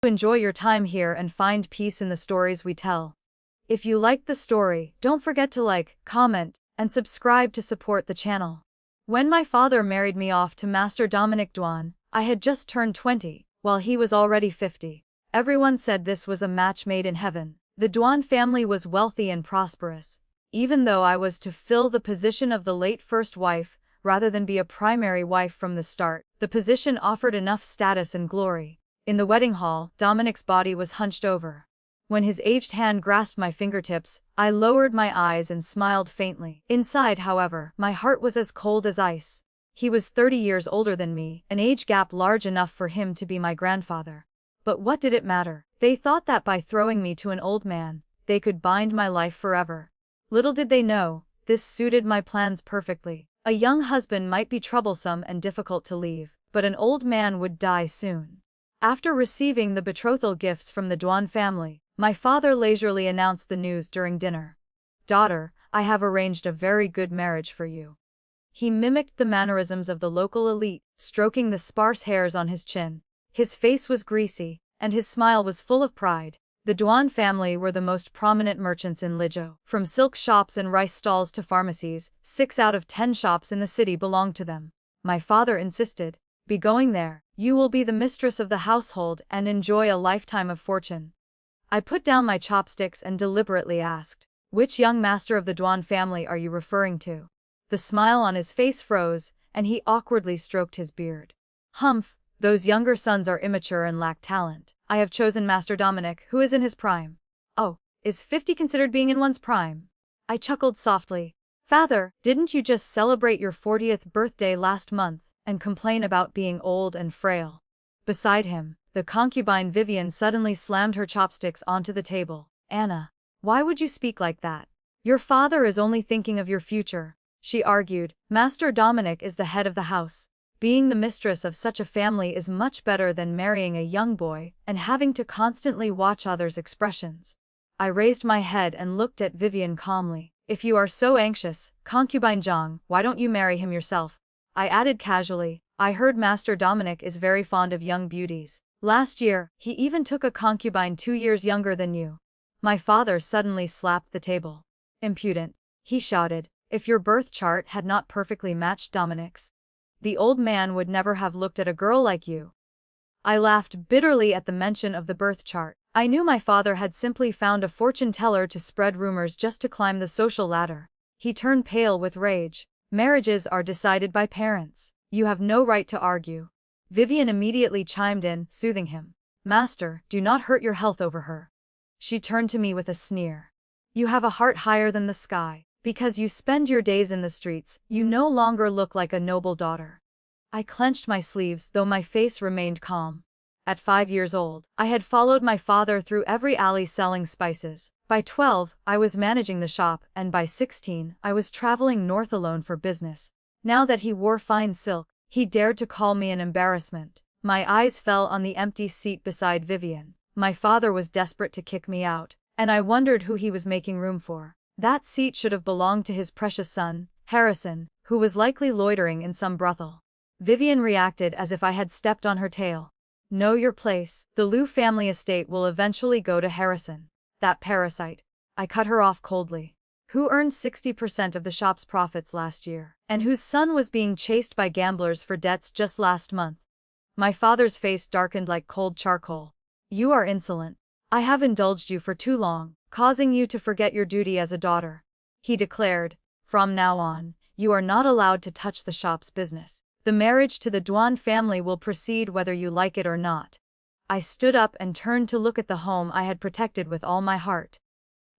Enjoy your time here and find peace in the stories we tell. If you liked the story, don't forget to like, comment, and subscribe to support the channel. When my father married me off to Master Dominic Duan, I had just turned 20, while he was already 50. Everyone said this was a match made in heaven. The Duan family was wealthy and prosperous. Even though I was to fill the position of the late first wife, rather than be a primary wife from the start, the position offered enough status and glory. In the wedding hall, Dominic's body was hunched over. When his aged hand grasped my fingertips, I lowered my eyes and smiled faintly. Inside, however, my heart was as cold as ice. He was 30 years older than me, an age gap large enough for him to be my grandfather. But what did it matter? They thought that by throwing me to an old man, they could bind my life forever. Little did they know, this suited my plans perfectly. A young husband might be troublesome and difficult to leave, but an old man would die soon. After receiving the betrothal gifts from the Duan family, my father leisurely announced the news during dinner. "Daughter, I have arranged a very good marriage for you." He mimicked the mannerisms of the local elite, stroking the sparse hairs on his chin. His face was greasy, and his smile was full of pride. The Duan family were the most prominent merchants in Lijo. From silk shops and rice stalls to pharmacies, 6 out of 10 shops in the city belonged to them. My father insisted, "Be going there. You will be the mistress of the household and enjoy a lifetime of fortune." I put down my chopsticks and deliberately asked, "Which young master of the Duan family are you referring to?" The smile on his face froze, and he awkwardly stroked his beard. "Humph, those younger sons are immature and lack talent. I have chosen Master Dominic, who is in his prime." "Oh, is 50 considered being in one's prime?" I chuckled softly. "Father, didn't you just celebrate your 40th birthday last month and complain about being old and frail?" Beside him, the concubine Vivian suddenly slammed her chopsticks onto the table. "Anna, why would you speak like that? Your father is only thinking of your future," she argued. "Master Dominic is the head of the house. Being the mistress of such a family is much better than marrying a young boy and having to constantly watch others' expressions." I raised my head and looked at Vivian calmly. "If you are so anxious, concubine Zhang, why don't you marry him yourself?" I added casually, "I heard Master Dominic is very fond of young beauties. Last year, he even took a concubine 2 years younger than you." My father suddenly slapped the table. "Impudent," he shouted. "If your birth chart had not perfectly matched Dominic's, the old man would never have looked at a girl like you." I laughed bitterly at the mention of the birth chart. I knew my father had simply found a fortune teller to spread rumors just to climb the social ladder. He turned pale with rage. "Marriages are decided by parents. You have no right to argue." Vivian immediately chimed in, soothing him. "Master, do not hurt your health over her." She turned to me with a sneer. "You have a heart higher than the sky. Because you spend your days in the streets, you no longer look like a noble daughter." I clenched my sleeves, though my face remained calm. At 5 years old, I had followed my father through every alley selling spices. By 12, I was managing the shop, and by 16, I was traveling north alone for business. Now that he wore fine silk, he dared to call me an embarrassment. My eyes fell on the empty seat beside Vivian. My father was desperate to kick me out, and I wondered who he was making room for. That seat should have belonged to his precious son, Harrison, who was likely loitering in some brothel. Vivian reacted as if I had stepped on her tail. "Know your place. The Liu family estate will eventually go to Harrison. That parasite." I cut her off coldly. "Who earned 60% of the shop's profits last year, and whose son was being chased by gamblers for debts just last month?" My father's face darkened like cold charcoal. "You are insolent. I have indulged you for too long, causing you to forget your duty as a daughter," he declared. "From now on, you are not allowed to touch the shop's business. The marriage to the Duan family will proceed whether you like it or not." I stood up and turned to look at the home I had protected with all my heart.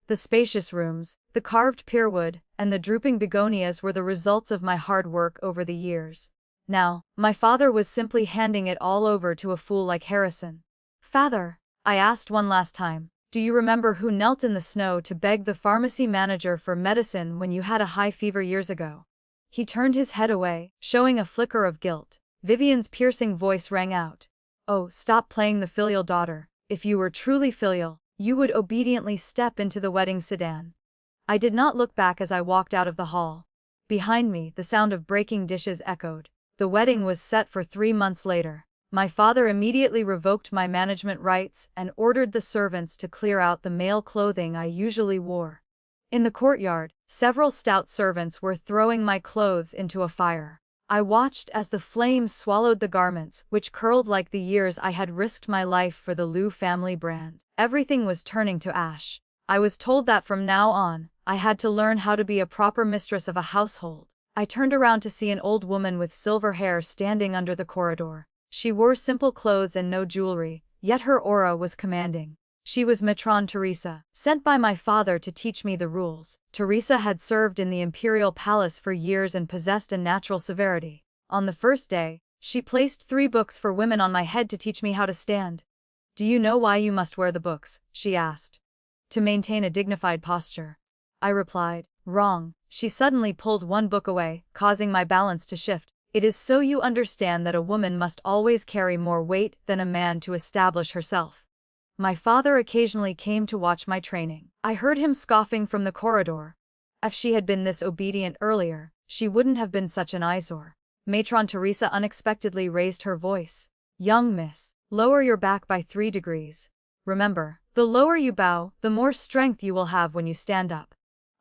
The spacious rooms, the carved pierwood, and the drooping begonias were the results of my hard work over the years. Now, my father was simply handing it all over to a fool like Harrison. "Father," I asked one last time, "do you remember who knelt in the snow to beg the pharmacy manager for medicine when you had a high fever years ago?" He turned his head away, showing a flicker of guilt. Vivian's piercing voice rang out. "Oh, stop playing the filial daughter. If you were truly filial, you would obediently step into the wedding sedan." I did not look back as I walked out of the hall. Behind me, the sound of breaking dishes echoed. The wedding was set for 3 months later. My father immediately revoked my management rights and ordered the servants to clear out the male clothing I usually wore. In the courtyard, several stout servants were throwing my clothes into a fire. I watched as the flames swallowed the garments, which curled like the years I had risked my life for the Liu family brand. Everything was turning to ash. I was told that from now on, I had to learn how to be a proper mistress of a household. I turned around to see an old woman with silver hair standing under the corridor. She wore simple clothes and no jewelry, yet her aura was commanding. She was Matron Teresa, sent by my father to teach me the rules. Teresa had served in the imperial palace for years and possessed a natural severity. On the first day, she placed 3 books for women on my head to teach me how to stand. "Do you know why you must wear the books?" she asked. "To maintain a dignified posture." I replied. "Wrong." She suddenly pulled one book away, causing my balance to shift. "It is so you understand that a woman must always carry more weight than a man to establish herself." My father occasionally came to watch my training. I heard him scoffing from the corridor. If she had been this obedient earlier, she wouldn't have been such an eyesore. Matron Teresa unexpectedly raised her voice. "Young miss, lower your back by 3 degrees. Remember, the lower you bow, the more strength you will have when you stand up."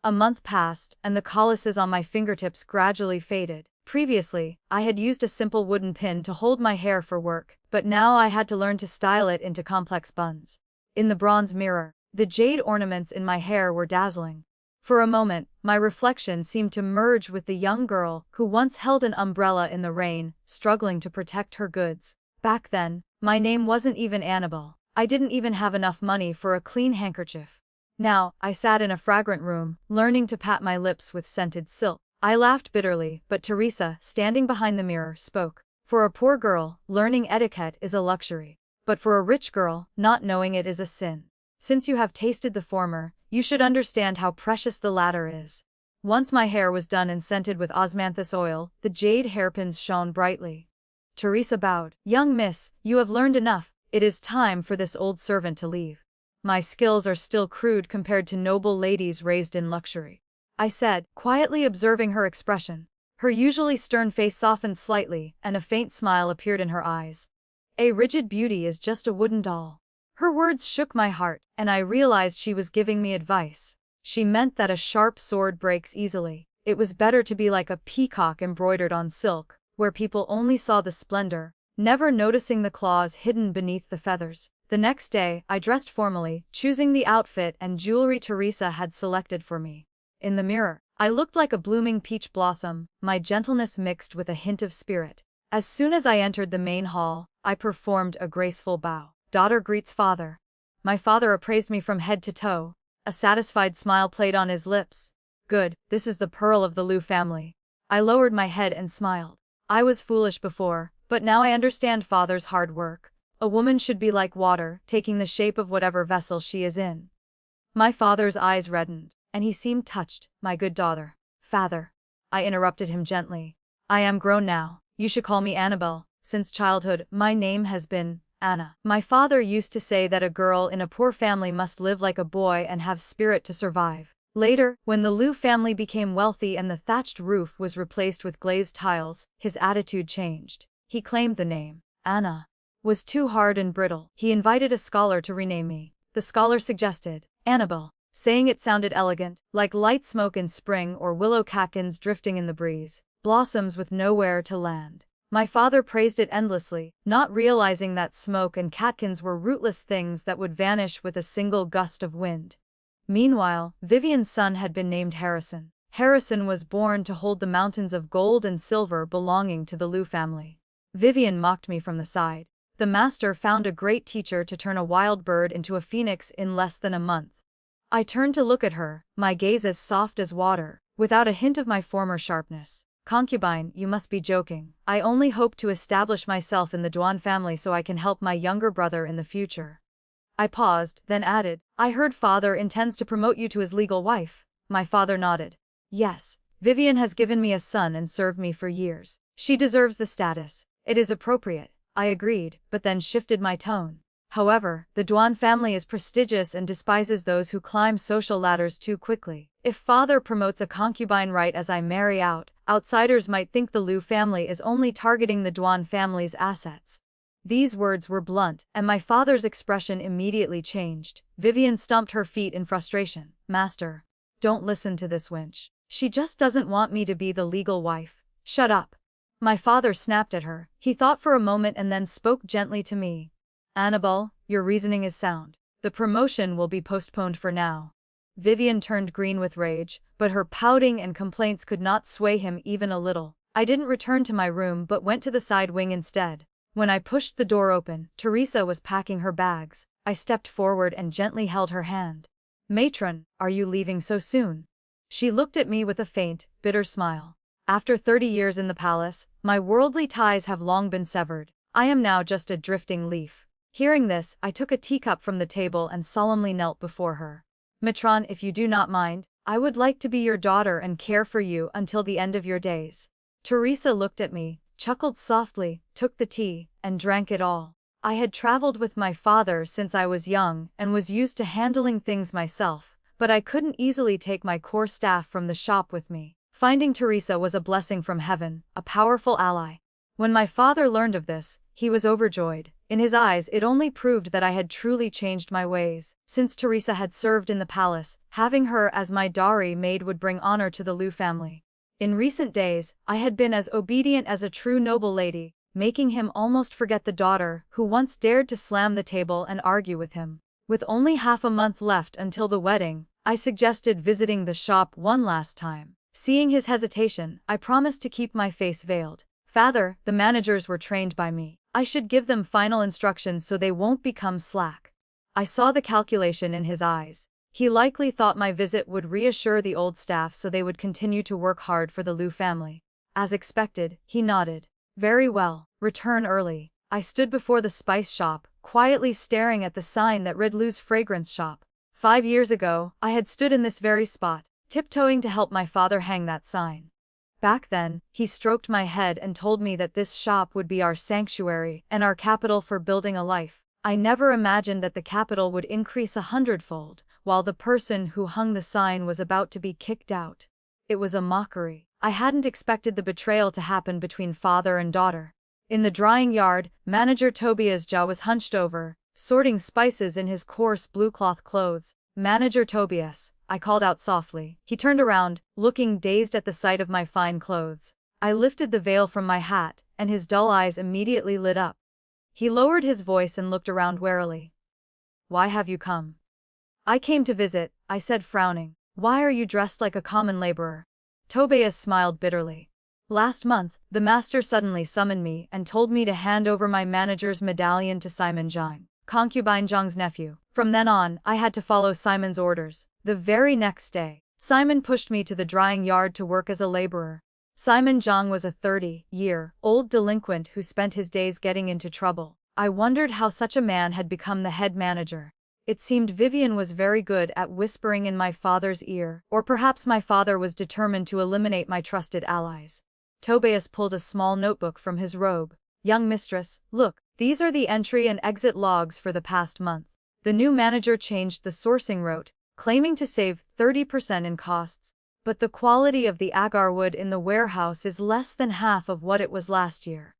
A month passed, and the calluses on my fingertips gradually faded. Previously, I had used a simple wooden pin to hold my hair for work, but now I had to learn to style it into complex buns. In the bronze mirror, the jade ornaments in my hair were dazzling. For a moment, my reflection seemed to merge with the young girl who once held an umbrella in the rain, struggling to protect her goods. Back then, my name wasn't even Annabelle. I didn't even have enough money for a clean handkerchief. Now, I sat in a fragrant room, learning to pat my lips with scented silk. I laughed bitterly, but Teresa, standing behind the mirror, spoke. "For a poor girl, learning etiquette is a luxury. But for a rich girl, not knowing it is a sin. Since you have tasted the former, you should understand how precious the latter is." Once my hair was done and scented with osmanthus oil, the jade hairpins shone brightly. Teresa bowed. "Young miss, you have learned enough. It is time for this old servant to leave. My skills are still crude compared to noble ladies raised in luxury," I said, quietly observing her expression. Her usually stern face softened slightly, and a faint smile appeared in her eyes. "A rigid beauty is just a wooden doll." Her words shook my heart, and I realized she was giving me advice. She meant that a sharp sword breaks easily. It was better to be like a peacock embroidered on silk, where people only saw the splendor, never noticing the claws hidden beneath the feathers. The next day, I dressed formally, choosing the outfit and jewelry Teresa had selected for me. In the mirror, I looked like a blooming peach blossom, my gentleness mixed with a hint of spirit. As soon as I entered the main hall, I performed a graceful bow. "Daughter greets father." My father appraised me from head to toe. A satisfied smile played on his lips. "Good, this is the pearl of the Liu family." I lowered my head and smiled. I was foolish before, but now I understand father's hard work. A woman should be like water, taking the shape of whatever vessel she is in. My father's eyes reddened, and he seemed touched. "My good daughter." "Father," I interrupted him gently. "I am grown now. You should call me Annabelle. Since childhood, my name has been Anna. My father used to say that a girl in a poor family must live like a boy and have spirit to survive." Later, when the Liu family became wealthy and the thatched roof was replaced with glazed tiles, his attitude changed. He claimed the name Anna was too hard and brittle. He invited a scholar to rename me. The scholar suggested Annabelle, saying it sounded elegant, like light smoke in spring or willow catkins drifting in the breeze, blossoms with nowhere to land. My father praised it endlessly, not realizing that smoke and catkins were rootless things that would vanish with a single gust of wind. Meanwhile, Vivian's son had been named Harrison. Harrison was born to hold the mountains of gold and silver belonging to the Liu family. Vivian mocked me from the side. The master found a great teacher to turn a wild bird into a phoenix in less than a month. I turned to look at her, my gaze as soft as water, without a hint of my former sharpness. "Concubine, you must be joking. I only hope to establish myself in the Duan family so I can help my younger brother in the future." I paused, then added, "I heard father intends to promote you to his legal wife." My father nodded. "Yes, Vivian has given me a son and served me for years. She deserves the status. It is appropriate." I agreed, but then shifted my tone. "However, the Duan family is prestigious and despises those who climb social ladders too quickly. If father promotes a concubine right as I marry out, outsiders might think the Liu family is only targeting the Duan family's assets." These words were blunt, and my father's expression immediately changed. Vivian stomped her feet in frustration. Master, don't listen to this wench. She just doesn't want me to be the legal wife. Shut up. My father snapped at her. He thought for a moment and then spoke gently to me. Annabelle, your reasoning is sound. The promotion will be postponed for now. Vivian turned green with rage, but her pouting and complaints could not sway him even a little. I didn't return to my room but went to the side wing instead. When I pushed the door open, Teresa was packing her bags. I stepped forward and gently held her hand. Matron, are you leaving so soon? She looked at me with a faint, bitter smile. After 30 years in the palace, my worldly ties have long been severed. I am now just a drifting leaf. Hearing this, I took a teacup from the table and solemnly knelt before her. Matron, if you do not mind, I would like to be your daughter and care for you until the end of your days. Teresa looked at me, chuckled softly, took the tea, and drank it all. I had traveled with my father since I was young and was used to handling things myself, but I couldn't easily take my core staff from the shop with me. Finding Teresa was a blessing from heaven, a powerful ally. When my father learned of this, he was overjoyed. In his eyes it only proved that I had truly changed my ways. Since Teresa had served in the palace, having her as my dowry maid would bring honor to the Liu family. In recent days, I had been as obedient as a true noble lady, making him almost forget the daughter who once dared to slam the table and argue with him. With only half a month left until the wedding, I suggested visiting the shop one last time. Seeing his hesitation, I promised to keep my face veiled. Father, the managers were trained by me. I should give them final instructions so they won't become slack. I saw the calculation in his eyes. He likely thought my visit would reassure the old staff so they would continue to work hard for the Liu family. As expected, he nodded. Very well, return early. I stood before the spice shop, quietly staring at the sign that read Liu's fragrance shop. 5 years ago, I had stood in this very spot, tiptoeing to help my father hang that sign. Back then, he stroked my head and told me that this shop would be our sanctuary and our capital for building a life. I never imagined that the capital would increase 100-fold, while the person who hung the sign was about to be kicked out. It was a mockery. I hadn't expected the betrayal to happen between father and daughter. In the drying yard, manager Tobias' jaw was hunched over, sorting spices in his coarse blue cloth clothes. Manager Tobias, I called out softly. He turned around, looking dazed at the sight of my fine clothes. I lifted the veil from my hat, and his dull eyes immediately lit up. He lowered his voice and looked around warily. Why have you come? I came to visit, I said frowning. Why are you dressed like a common laborer? Tobias smiled bitterly. Last month, the master suddenly summoned me and told me to hand over my manager's medallion to Simon Zhang, concubine Zhang's nephew. From then on, I had to follow Simon's orders. The very next day, Simon pushed me to the drying yard to work as a laborer. Simon Zhang was a 30-year-old delinquent who spent his days getting into trouble. I wondered how such a man had become the head manager. It seemed Vivian was very good at whispering in my father's ear, or perhaps my father was determined to eliminate my trusted allies. Tobias pulled a small notebook from his robe. Young mistress, look, these are the entry and exit logs for the past month. The new manager changed the sourcing route, claiming to save 30% in costs, but the quality of the agar wood in the warehouse is less than half of what it was last year.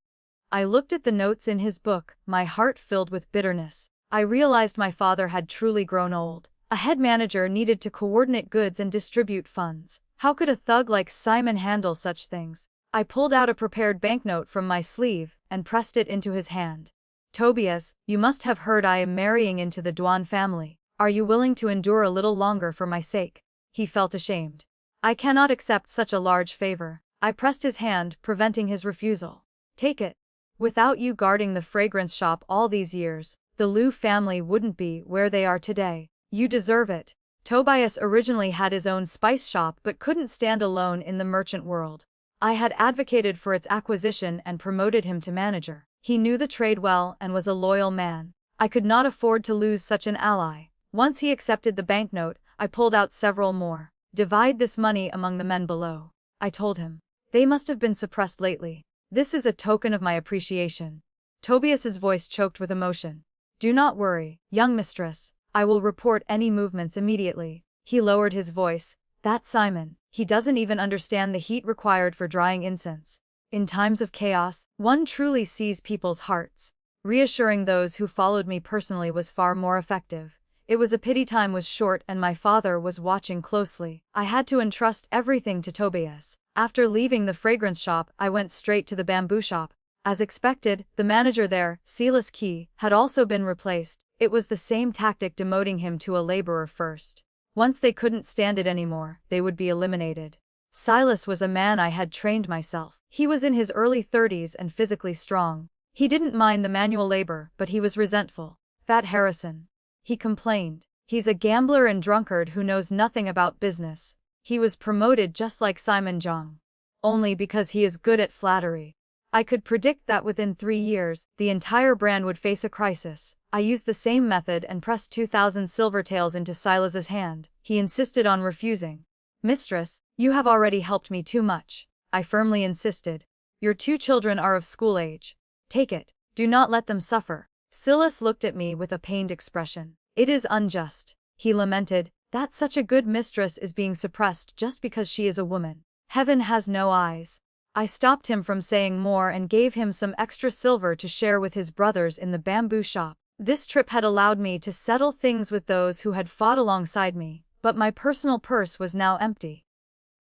I looked at the notes in his book, my heart filled with bitterness. I realized my father had truly grown old. A head manager needed to coordinate goods and distribute funds. How could a thug like Simon handle such things? I pulled out a prepared banknote from my sleeve and pressed it into his hand. Tobias, you must have heard I am marrying into the Duan family. Are you willing to endure a little longer for my sake? He felt ashamed. I cannot accept such a large favor. I pressed his hand, preventing his refusal. Take it. Without you guarding the fragrance shop all these years, the Liu family wouldn't be where they are today. You deserve it. Tobias originally had his own spice shop but couldn't stand alone in the merchant world. I had advocated for its acquisition and promoted him to manager. He knew the trade well and was a loyal man. I could not afford to lose such an ally. Once he accepted the banknote, I pulled out several more. Divide this money among the men below, I told him. They must have been suppressed lately. This is a token of my appreciation. Tobias's voice choked with emotion. Do not worry, young mistress. I will report any movements immediately. He lowered his voice. That's Simon. He doesn't even understand the heat required for drying incense. In times of chaos, one truly sees people's hearts. Reassuring those who followed me personally was far more effective. It was a pity time was short and my father was watching closely. I had to entrust everything to Tobias. After leaving the fragrance shop, I went straight to the bamboo shop. As expected, the manager there, Silas Key, had also been replaced. It was the same tactic, demoting him to a laborer first. Once they couldn't stand it anymore, they would be eliminated. Silas was a man I had trained myself. He was in his early 30s and physically strong. He didn't mind the manual labor, but he was resentful. Fat Harrison, he complained. He's a gambler and drunkard who knows nothing about business. He was promoted just like Simon Jong. Only because he is good at flattery. I could predict that within 3 years, the entire brand would face a crisis. I used the same method and pressed 2,000 silvertails into Silas's hand. He insisted on refusing. Mistress, you have already helped me too much. I firmly insisted. Your 2 children are of school age. Take it. Do not let them suffer. Silas looked at me with a pained expression. It is unjust. He lamented, that such a good mistress is being suppressed just because she is a woman. Heaven has no eyes. I stopped him from saying more and gave him some extra silver to share with his brothers in the bamboo shop. This trip had allowed me to settle things with those who had fought alongside me, but my personal purse was now empty.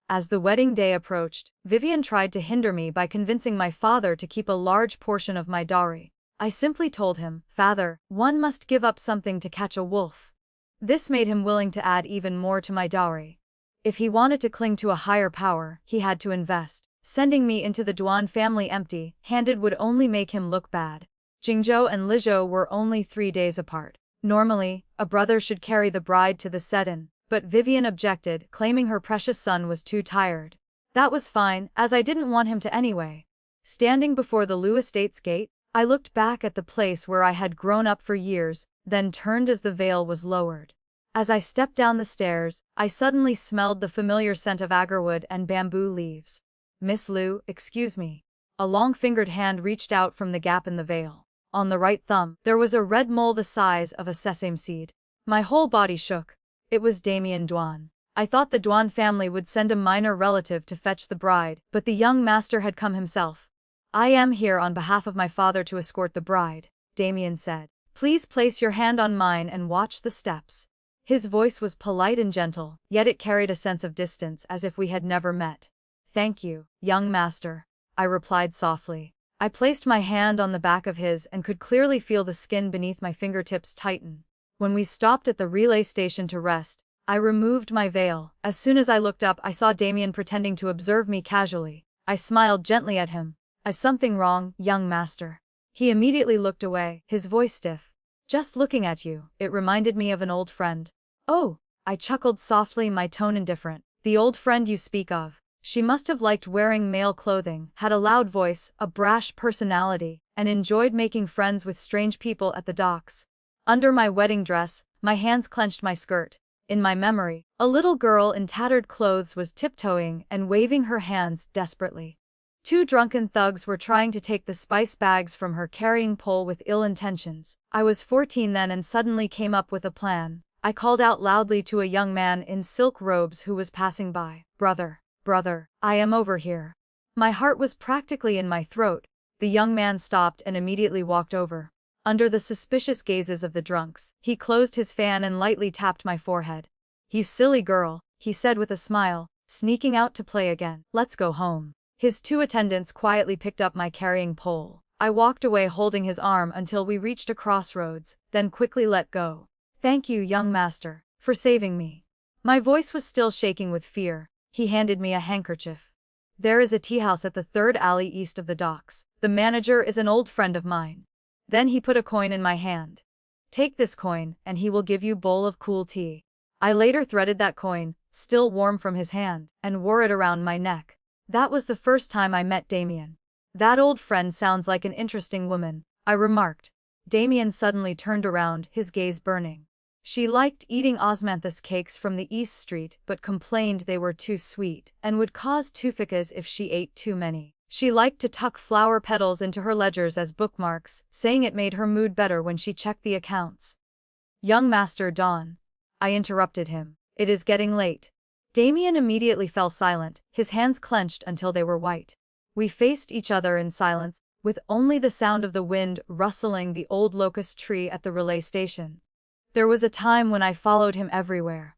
As the wedding day approached, Vivian tried to hinder me by convincing my father to keep a large portion of my dowry. I simply told him, Father, one must give up something to catch a wolf. This made him willing to add even more to my dowry. If he wanted to cling to a higher power, he had to invest. Sending me into the Duan family empty-handed would only make him look bad. Jingzhou and Lizhou were only 3 days apart. Normally, a brother should carry the bride to the Sedan, but Vivian objected, claiming her precious son was too tired. That was fine, as I didn't want him to anyway. Standing before the Liu Estate's gate, I looked back at the place where I had grown up for years, then turned as the veil was lowered. As I stepped down the stairs, I suddenly smelled the familiar scent of agarwood and bamboo leaves. Miss Liu, excuse me. A long-fingered hand reached out from the gap in the veil. On the right thumb, there was a red mole the size of a sesame seed. My whole body shook. It was Damien Duan. I thought the Duan family would send a minor relative to fetch the bride, but the young master had come himself. I am here on behalf of my father to escort the bride, Damien said. Please place your hand on mine and watch the steps. His voice was polite and gentle, yet it carried a sense of distance as if we had never met. Thank you, young master, I replied softly. I placed my hand on the back of his and could clearly feel the skin beneath my fingertips tighten. When we stopped at the relay station to rest, I removed my veil. As soon as I looked up, I saw Damien pretending to observe me casually. I smiled gently at him. Is something wrong, young master? He immediately looked away, his voice stiff. Just looking at you, it reminded me of an old friend. Oh, I chuckled softly, my tone indifferent. The old friend you speak of. She must have liked wearing male clothing, had a loud voice, a brash personality, and enjoyed making friends with strange people at the docks. Under my wedding dress, my hands clenched my skirt. In my memory, a little girl in tattered clothes was tiptoeing and waving her hands desperately. 2 drunken thugs were trying to take the spice bags from her carrying pole with ill intentions. I was 14 then and suddenly came up with a plan. I called out loudly to a young man in silk robes who was passing by. Brother, I am over here. My heart was practically in my throat. The young man stopped and immediately walked over. Under the suspicious gazes of the drunks, he closed his fan and lightly tapped my forehead. You silly girl, he said with a smile, sneaking out to play again. Let's go home. His 2 attendants quietly picked up my carrying pole. I walked away holding his arm until we reached a crossroads, then quickly let go. Thank you, young master, for saving me. My voice was still shaking with fear. He handed me a handkerchief. There is a tea house at the 3rd alley east of the docks. The manager is an old friend of mine. Then he put a coin in my hand. Take this coin, and he will give you a bowl of cool tea. I later threaded that coin, still warm from his hand, and wore it around my neck. That was the first time I met Damien. That old friend sounds like an interesting woman, I remarked. Damien suddenly turned around, his gaze burning. She liked eating osmanthus cakes from the East Street but complained they were too sweet and would cause toothaches if she ate too many. She liked to tuck flower petals into her ledgers as bookmarks, saying it made her mood better when she checked the accounts. Young Master Don. I interrupted him. It is getting late. Damien immediately fell silent, his hands clenched until they were white. We faced each other in silence. with only the sound of the wind rustling the old locust tree at the relay station. There was a time when I followed him everywhere.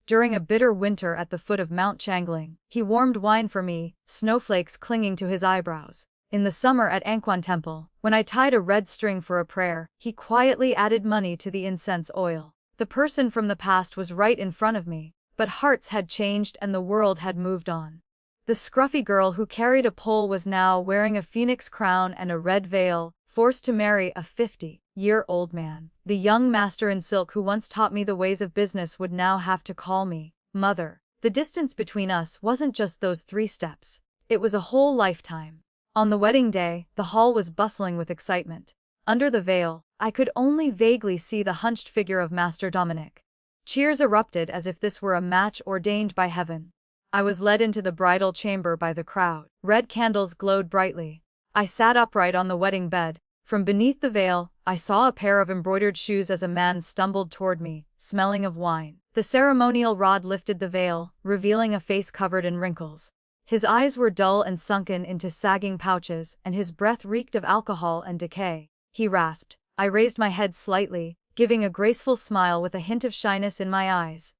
During a bitter winter at the foot of Mount Changling, he warmed wine for me, snowflakes clinging to his eyebrows. In the summer at Angkwan Temple, when I tied a red string for a prayer, he quietly added money to the incense oil. The person from the past was right in front of me, but hearts had changed and the world had moved on. The scruffy girl who carried a pole was now wearing a phoenix crown and a red veil, forced to marry a 50-year-old man. The young master in silk who once taught me the ways of business would now have to call me mother. The distance between us wasn't just those 3 steps. It was a whole lifetime. On the wedding day, the hall was bustling with excitement. Under the veil, I could only vaguely see the hunched figure of Master Dominic. Cheers erupted as if this were a match ordained by heaven. I was led into the bridal chamber by the crowd. Red candles glowed brightly. I sat upright on the wedding bed. From beneath the veil, I saw a pair of embroidered shoes as a man stumbled toward me, smelling of wine. The ceremonial rod lifted the veil, revealing a face covered in wrinkles. His eyes were dull and sunken into sagging pouches, and his breath reeked of alcohol and decay. He rasped. I raised my head slightly, giving a graceful smile with a hint of shyness in my eyes.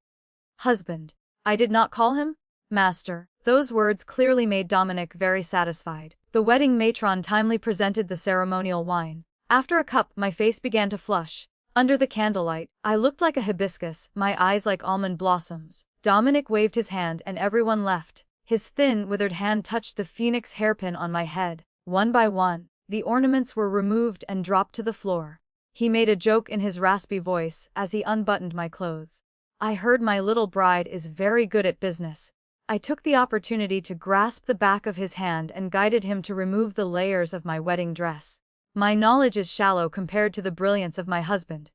Husband. I did not call him master. Those words clearly made Dominic very satisfied. The wedding matron timely presented the ceremonial wine. After a cup, my face began to flush. Under the candlelight, I looked like a hibiscus, my eyes like almond blossoms. Dominic waved his hand and everyone left. His thin, withered hand touched the phoenix hairpin on my head. One by one, the ornaments were removed and dropped to the floor. He made a joke in his raspy voice as he unbuttoned my clothes. I heard my little bride is very good at business. I took the opportunity to grasp the back of his hand and guided him to remove the layers of my wedding dress. My knowledge is shallow compared to the brilliance of my husband.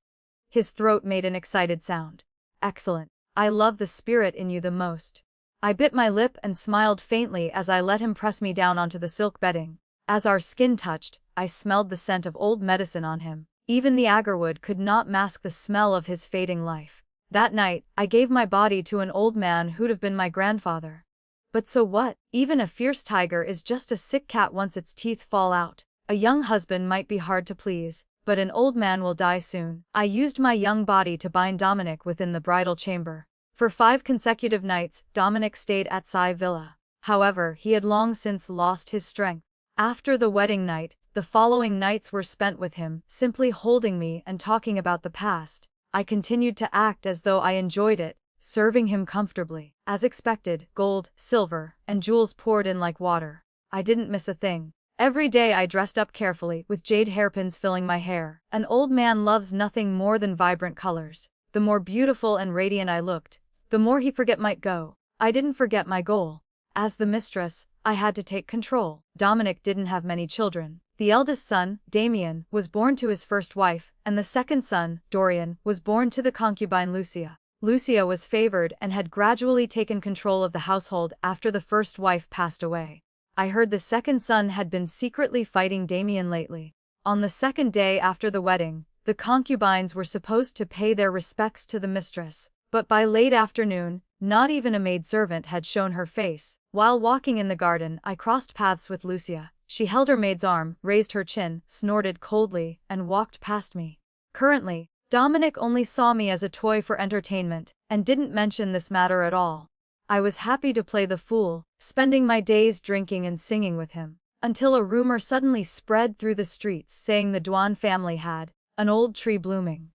His throat made an excited sound. Excellent. I love the spirit in you the most. I bit my lip and smiled faintly as I let him press me down onto the silk bedding. As our skin touched, I smelled the scent of old medicine on him. Even the agarwood could not mask the smell of his fading life. That night, I gave my body to an old man who'd have been my grandfather. But so what? Even a fierce tiger is just a sick cat once its teeth fall out. A young husband might be hard to please, but an old man will die soon. I used my young body to bind Dominic within the bridal chamber. For 5 consecutive nights, Dominic stayed at Sai Villa. However, he had long since lost his strength. After the wedding night, the following nights were spent with him, simply holding me and talking about the past. I continued to act as though I enjoyed it, serving him comfortably. As expected, gold, silver, and jewels poured in like water. I didn't miss a thing. Every day I dressed up carefully, with jade hairpins filling my hair. An old man loves nothing more than vibrant colors. The more beautiful and radiant I looked, the more he might go. I didn't forget my goal. As the mistress, I had to take control. Dominic didn't have many children. The eldest son, Damien, was born to his first wife, and the second son, Dorian, was born to the concubine Lucia. Lucia was favored and had gradually taken control of the household after the first wife passed away. I heard the second son had been secretly fighting Damien lately. On the second day after the wedding, the concubines were supposed to pay their respects to the mistress, but by late afternoon, not even a maidservant had shown her face. While walking in the garden, I crossed paths with Lucia. She held her maid's arm, raised her chin, snorted coldly, and walked past me. Currently, Dominic only saw me as a toy for entertainment, and didn't mention this matter at all. I was happy to play the fool, spending my days drinking and singing with him, until a rumor suddenly spread through the streets saying the Duan family had an old tree blooming.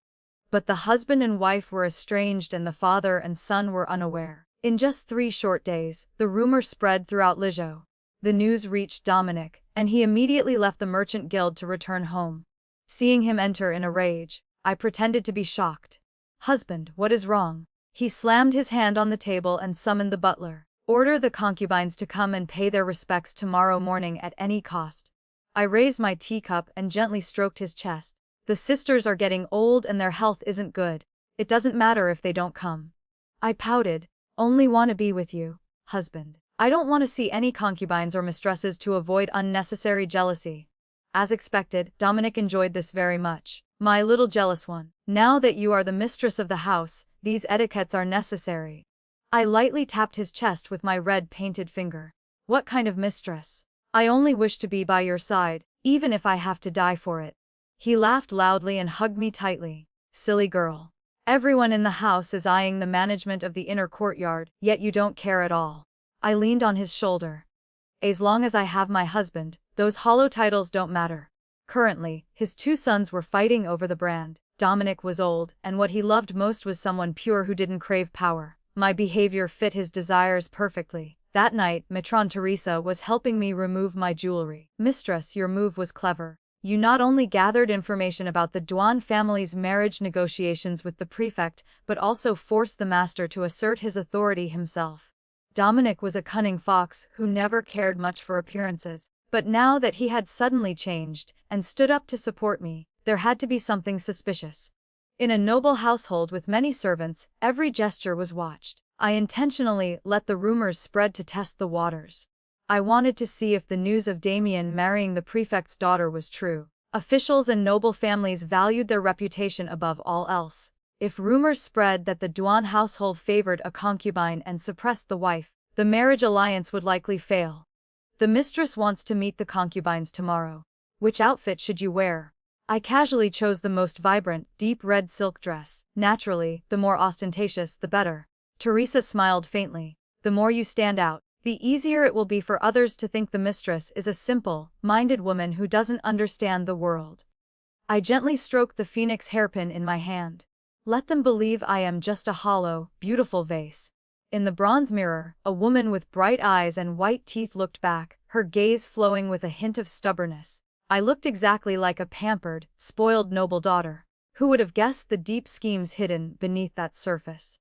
But the husband and wife were estranged and the father and son were unaware. In just 3 short days, the rumor spread throughout Lijo. The news reached Dominic, and he immediately left the merchant guild to return home. Seeing him enter in a rage, I pretended to be shocked. Husband, what is wrong? He slammed his hand on the table and summoned the butler. Order the concubines to come and pay their respects tomorrow morning at any cost. I raised my teacup and gently stroked his chest. The sisters are getting old and their health isn't good. It doesn't matter if they don't come. I pouted. Only want to be with you, husband. I don't want to see any concubines or mistresses to avoid unnecessary jealousy. As expected, Dominic enjoyed this very much. My little jealous one. Now that you are the mistress of the house, these etiquettes are necessary. I lightly tapped his chest with my red painted finger. What kind of mistress? I only wish to be by your side. even if I have to die for it." He laughed loudly and hugged me tightly. "Silly girl. Everyone in the house is eyeing the management of the inner courtyard, yet you don't care at all." I leaned on his shoulder. "As long as I have my husband, those hollow titles don't matter." Currently, his two sons were fighting over the brand. Dominic was old, and what he loved most was someone pure who didn't crave power. My behavior fit his desires perfectly. That night, matron Teresa was helping me remove my jewelry. "Mistress, your move was clever. You not only gathered information about the Duan family's marriage negotiations with the prefect, but also forced the master to assert his authority himself." Dominic was a cunning fox who never cared much for appearances. But now that he had suddenly changed and stood up to support me, there had to be something suspicious. In a noble household with many servants, every gesture was watched. I intentionally let the rumors spread to test the waters. I wanted to see if the news of Damien marrying the prefect's daughter was true. Officials and noble families valued their reputation above all else. If rumors spread that the Duan household favored a concubine and suppressed the wife, the marriage alliance would likely fail. "The mistress wants to meet the concubines tomorrow. Which outfit should you wear?" I casually chose the most vibrant, deep red silk dress. Naturally, the more ostentatious, the better. Teresa smiled faintly. "The more you stand out, the easier it will be for others to think the mistress is a simple-minded woman who doesn't understand the world." I gently stroked the phoenix hairpin in my hand. "Let them believe I am just a hollow, beautiful vase." In the bronze mirror, a woman with bright eyes and white teeth looked back, her gaze flowing with a hint of stubbornness. I looked exactly like a pampered, spoiled noble daughter. Who would have guessed the deep schemes hidden beneath that surface?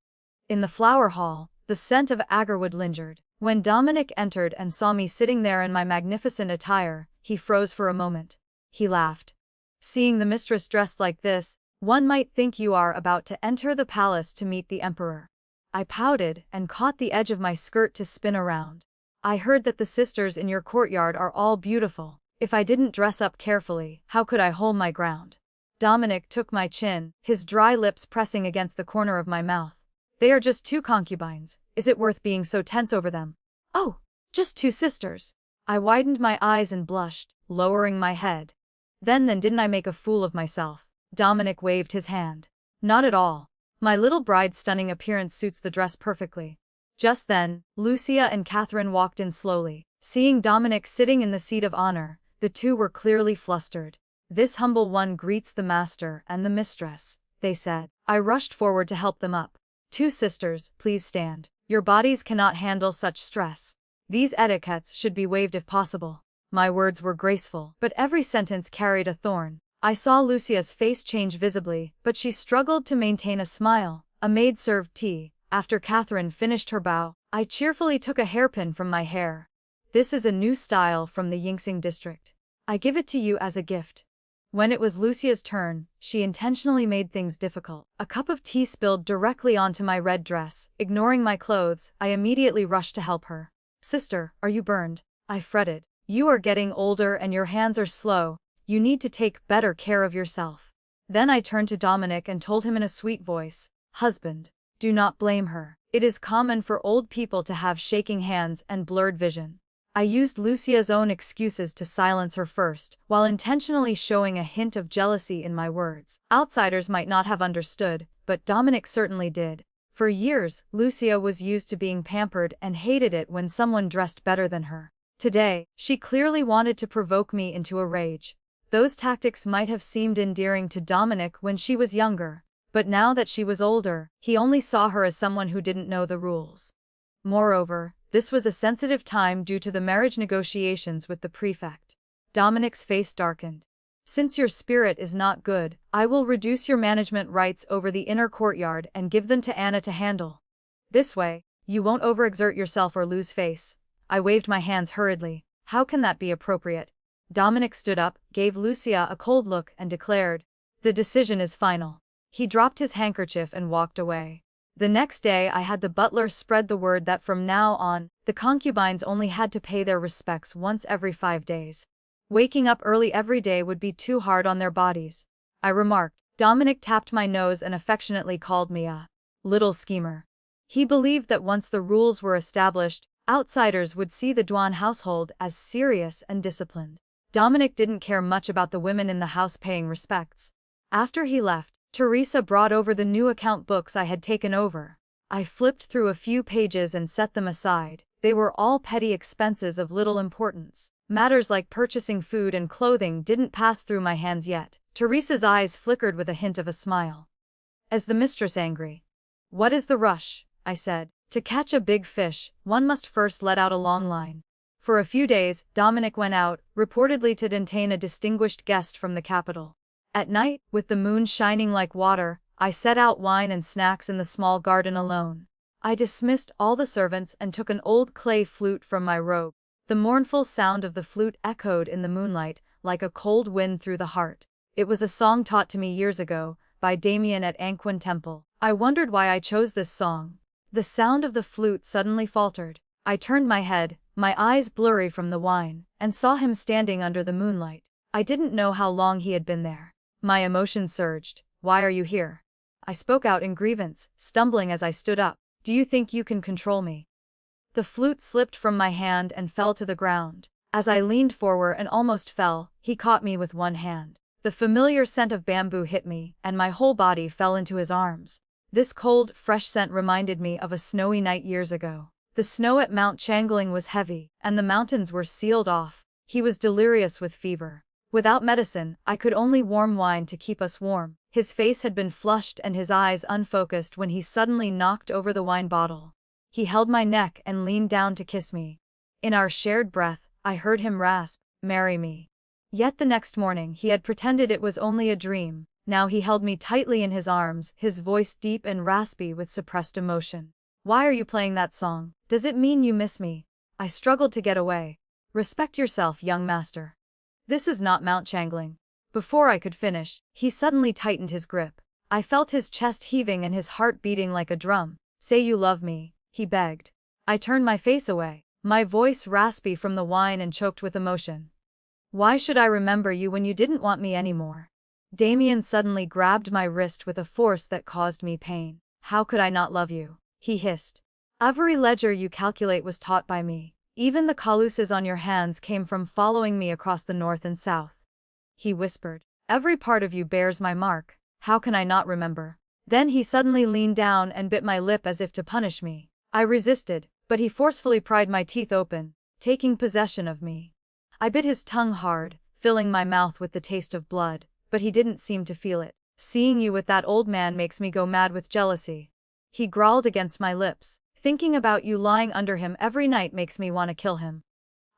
In the flower hall, the scent of agarwood lingered. When Dominic entered and saw me sitting there in my magnificent attire, he froze for a moment. He laughed. "Seeing the mistress dressed like this, one might think you are about to enter the palace to meet the emperor." I pouted and caught the edge of my skirt to spin around. "I heard that the sisters in your courtyard are all beautiful. If I didn't dress up carefully, how could I hold my ground?" Dominic took my chin, his dry lips pressing against the corner of my mouth. "They are just two concubines. Is it worth being so tense over them?" "Oh, just two sisters." I widened my eyes and blushed, lowering my head. Then didn't I make a fool of myself?" Dominic waved his hand. "Not at all. My little bride's stunning appearance suits the dress perfectly." Just then, Lucia and Catherine walked in slowly. Seeing Dominic sitting in the seat of honor, the two were clearly flustered. "This humble one greets the master and the mistress," they said. I rushed forward to help them up. "Two sisters, please stand. Your bodies cannot handle such stress. These etiquettes should be waived if possible." My words were graceful, but every sentence carried a thorn. I saw Lucia's face change visibly, but she struggled to maintain a smile. A maid served tea. After Catherine finished her bow, I cheerfully took a hairpin from my hair. "This is a new style from the Yingxing district. I give it to you as a gift." When it was Lucia's turn, she intentionally made things difficult. A cup of tea spilled directly onto my red dress. Ignoring my clothes, I immediately rushed to help her. "Sister, are you burned?" I fretted. "You are getting older and your hands are slow. You need to take better care of yourself." Then I turned to Dominic and told him in a sweet voice, "Husband, do not blame her. It is common for old people to have shaking hands and blurred vision." I used Lucia's own excuses to silence her first, while intentionally showing a hint of jealousy in my words. Outsiders might not have understood, but Dominic certainly did. For years, Lucia was used to being pampered and hated it when someone dressed better than her. Today, she clearly wanted to provoke me into a rage. Those tactics might have seemed endearing to Dominic when she was younger, but now that she was older, he only saw her as someone who didn't know the rules. Moreover, this was a sensitive time due to the marriage negotiations with the prefect. Dominic's face darkened. "Since your spirit is not good, I will reduce your management rights over the inner courtyard and give them to Anna to handle. This way, you won't overexert yourself or lose face." I waved my hands hurriedly. "How can that be appropriate?" Dominic stood up, gave Lucia a cold look and declared, "The decision is final." He dropped his handkerchief and walked away. The next day I had the butler spread the word that from now on, the concubines only had to pay their respects once every 5 days. Waking up early every day would be too hard on their bodies, I remarked. Dominic tapped my nose and affectionately called me a little schemer. He believed that once the rules were established, outsiders would see the Duan household as serious and disciplined. Dominic didn't care much about the women in the house paying respects. After he left, Teresa brought over the new account books I had taken over. I flipped through a few pages and set them aside. They were all petty expenses of little importance. Matters like purchasing food and clothing didn't pass through my hands yet. Teresa's eyes flickered with a hint of a smile. Is the mistress angry? What is the rush? I said. To catch a big fish, one must first let out a long line. For a few days, Dominic went out, reportedly to entertain a distinguished guest from the capital. At night, with the moon shining like water, I set out wine and snacks in the small garden alone. I dismissed all the servants and took an old clay flute from my robe. The mournful sound of the flute echoed in the moonlight, like a cold wind through the heart. It was a song taught to me years ago, by Damien at Anquin Temple. I wondered why I chose this song. The sound of the flute suddenly faltered. I turned my head, my eyes blurry from the wine, and saw him standing under the moonlight. I didn't know how long he had been there. My emotions surged. Why are you here? I spoke out in grievance, stumbling as I stood up. Do you think you can control me? The flute slipped from my hand and fell to the ground. As I leaned forward and almost fell, he caught me with one hand. The familiar scent of bamboo hit me, and my whole body fell into his arms. This cold, fresh scent reminded me of a snowy night years ago. The snow at Mount Changling was heavy, and the mountains were sealed off. He was delirious with fever. Without medicine, I could only warm wine to keep us warm. His face had been flushed and his eyes unfocused when he suddenly knocked over the wine bottle. He held my neck and leaned down to kiss me. In our shared breath, I heard him rasp, "Marry me." Yet the next morning he had pretended it was only a dream. Now he held me tightly in his arms, his voice deep and raspy with suppressed emotion. Why are you playing that song? Does it mean you miss me? I struggled to get away. Respect yourself, young master. This is not Mount Changling. Before I could finish, he suddenly tightened his grip. I felt his chest heaving and his heart beating like a drum. Say you love me, he begged. I turned my face away, my voice raspy from the wine and choked with emotion. Why should I remember you when you didn't want me anymore? Damien suddenly grabbed my wrist with a force that caused me pain. How could I not love you? He hissed. Every ledger you calculate was taught by me. Even the calluses on your hands came from following me across the north and south. He whispered. Every part of you bears my mark. How can I not remember? Then he suddenly leaned down and bit my lip as if to punish me. I resisted, but he forcefully pried my teeth open, taking possession of me. I bit his tongue hard, filling my mouth with the taste of blood, but he didn't seem to feel it. Seeing you with that old man makes me go mad with jealousy. He growled against my lips. Thinking about you lying under him every night makes me want to kill him.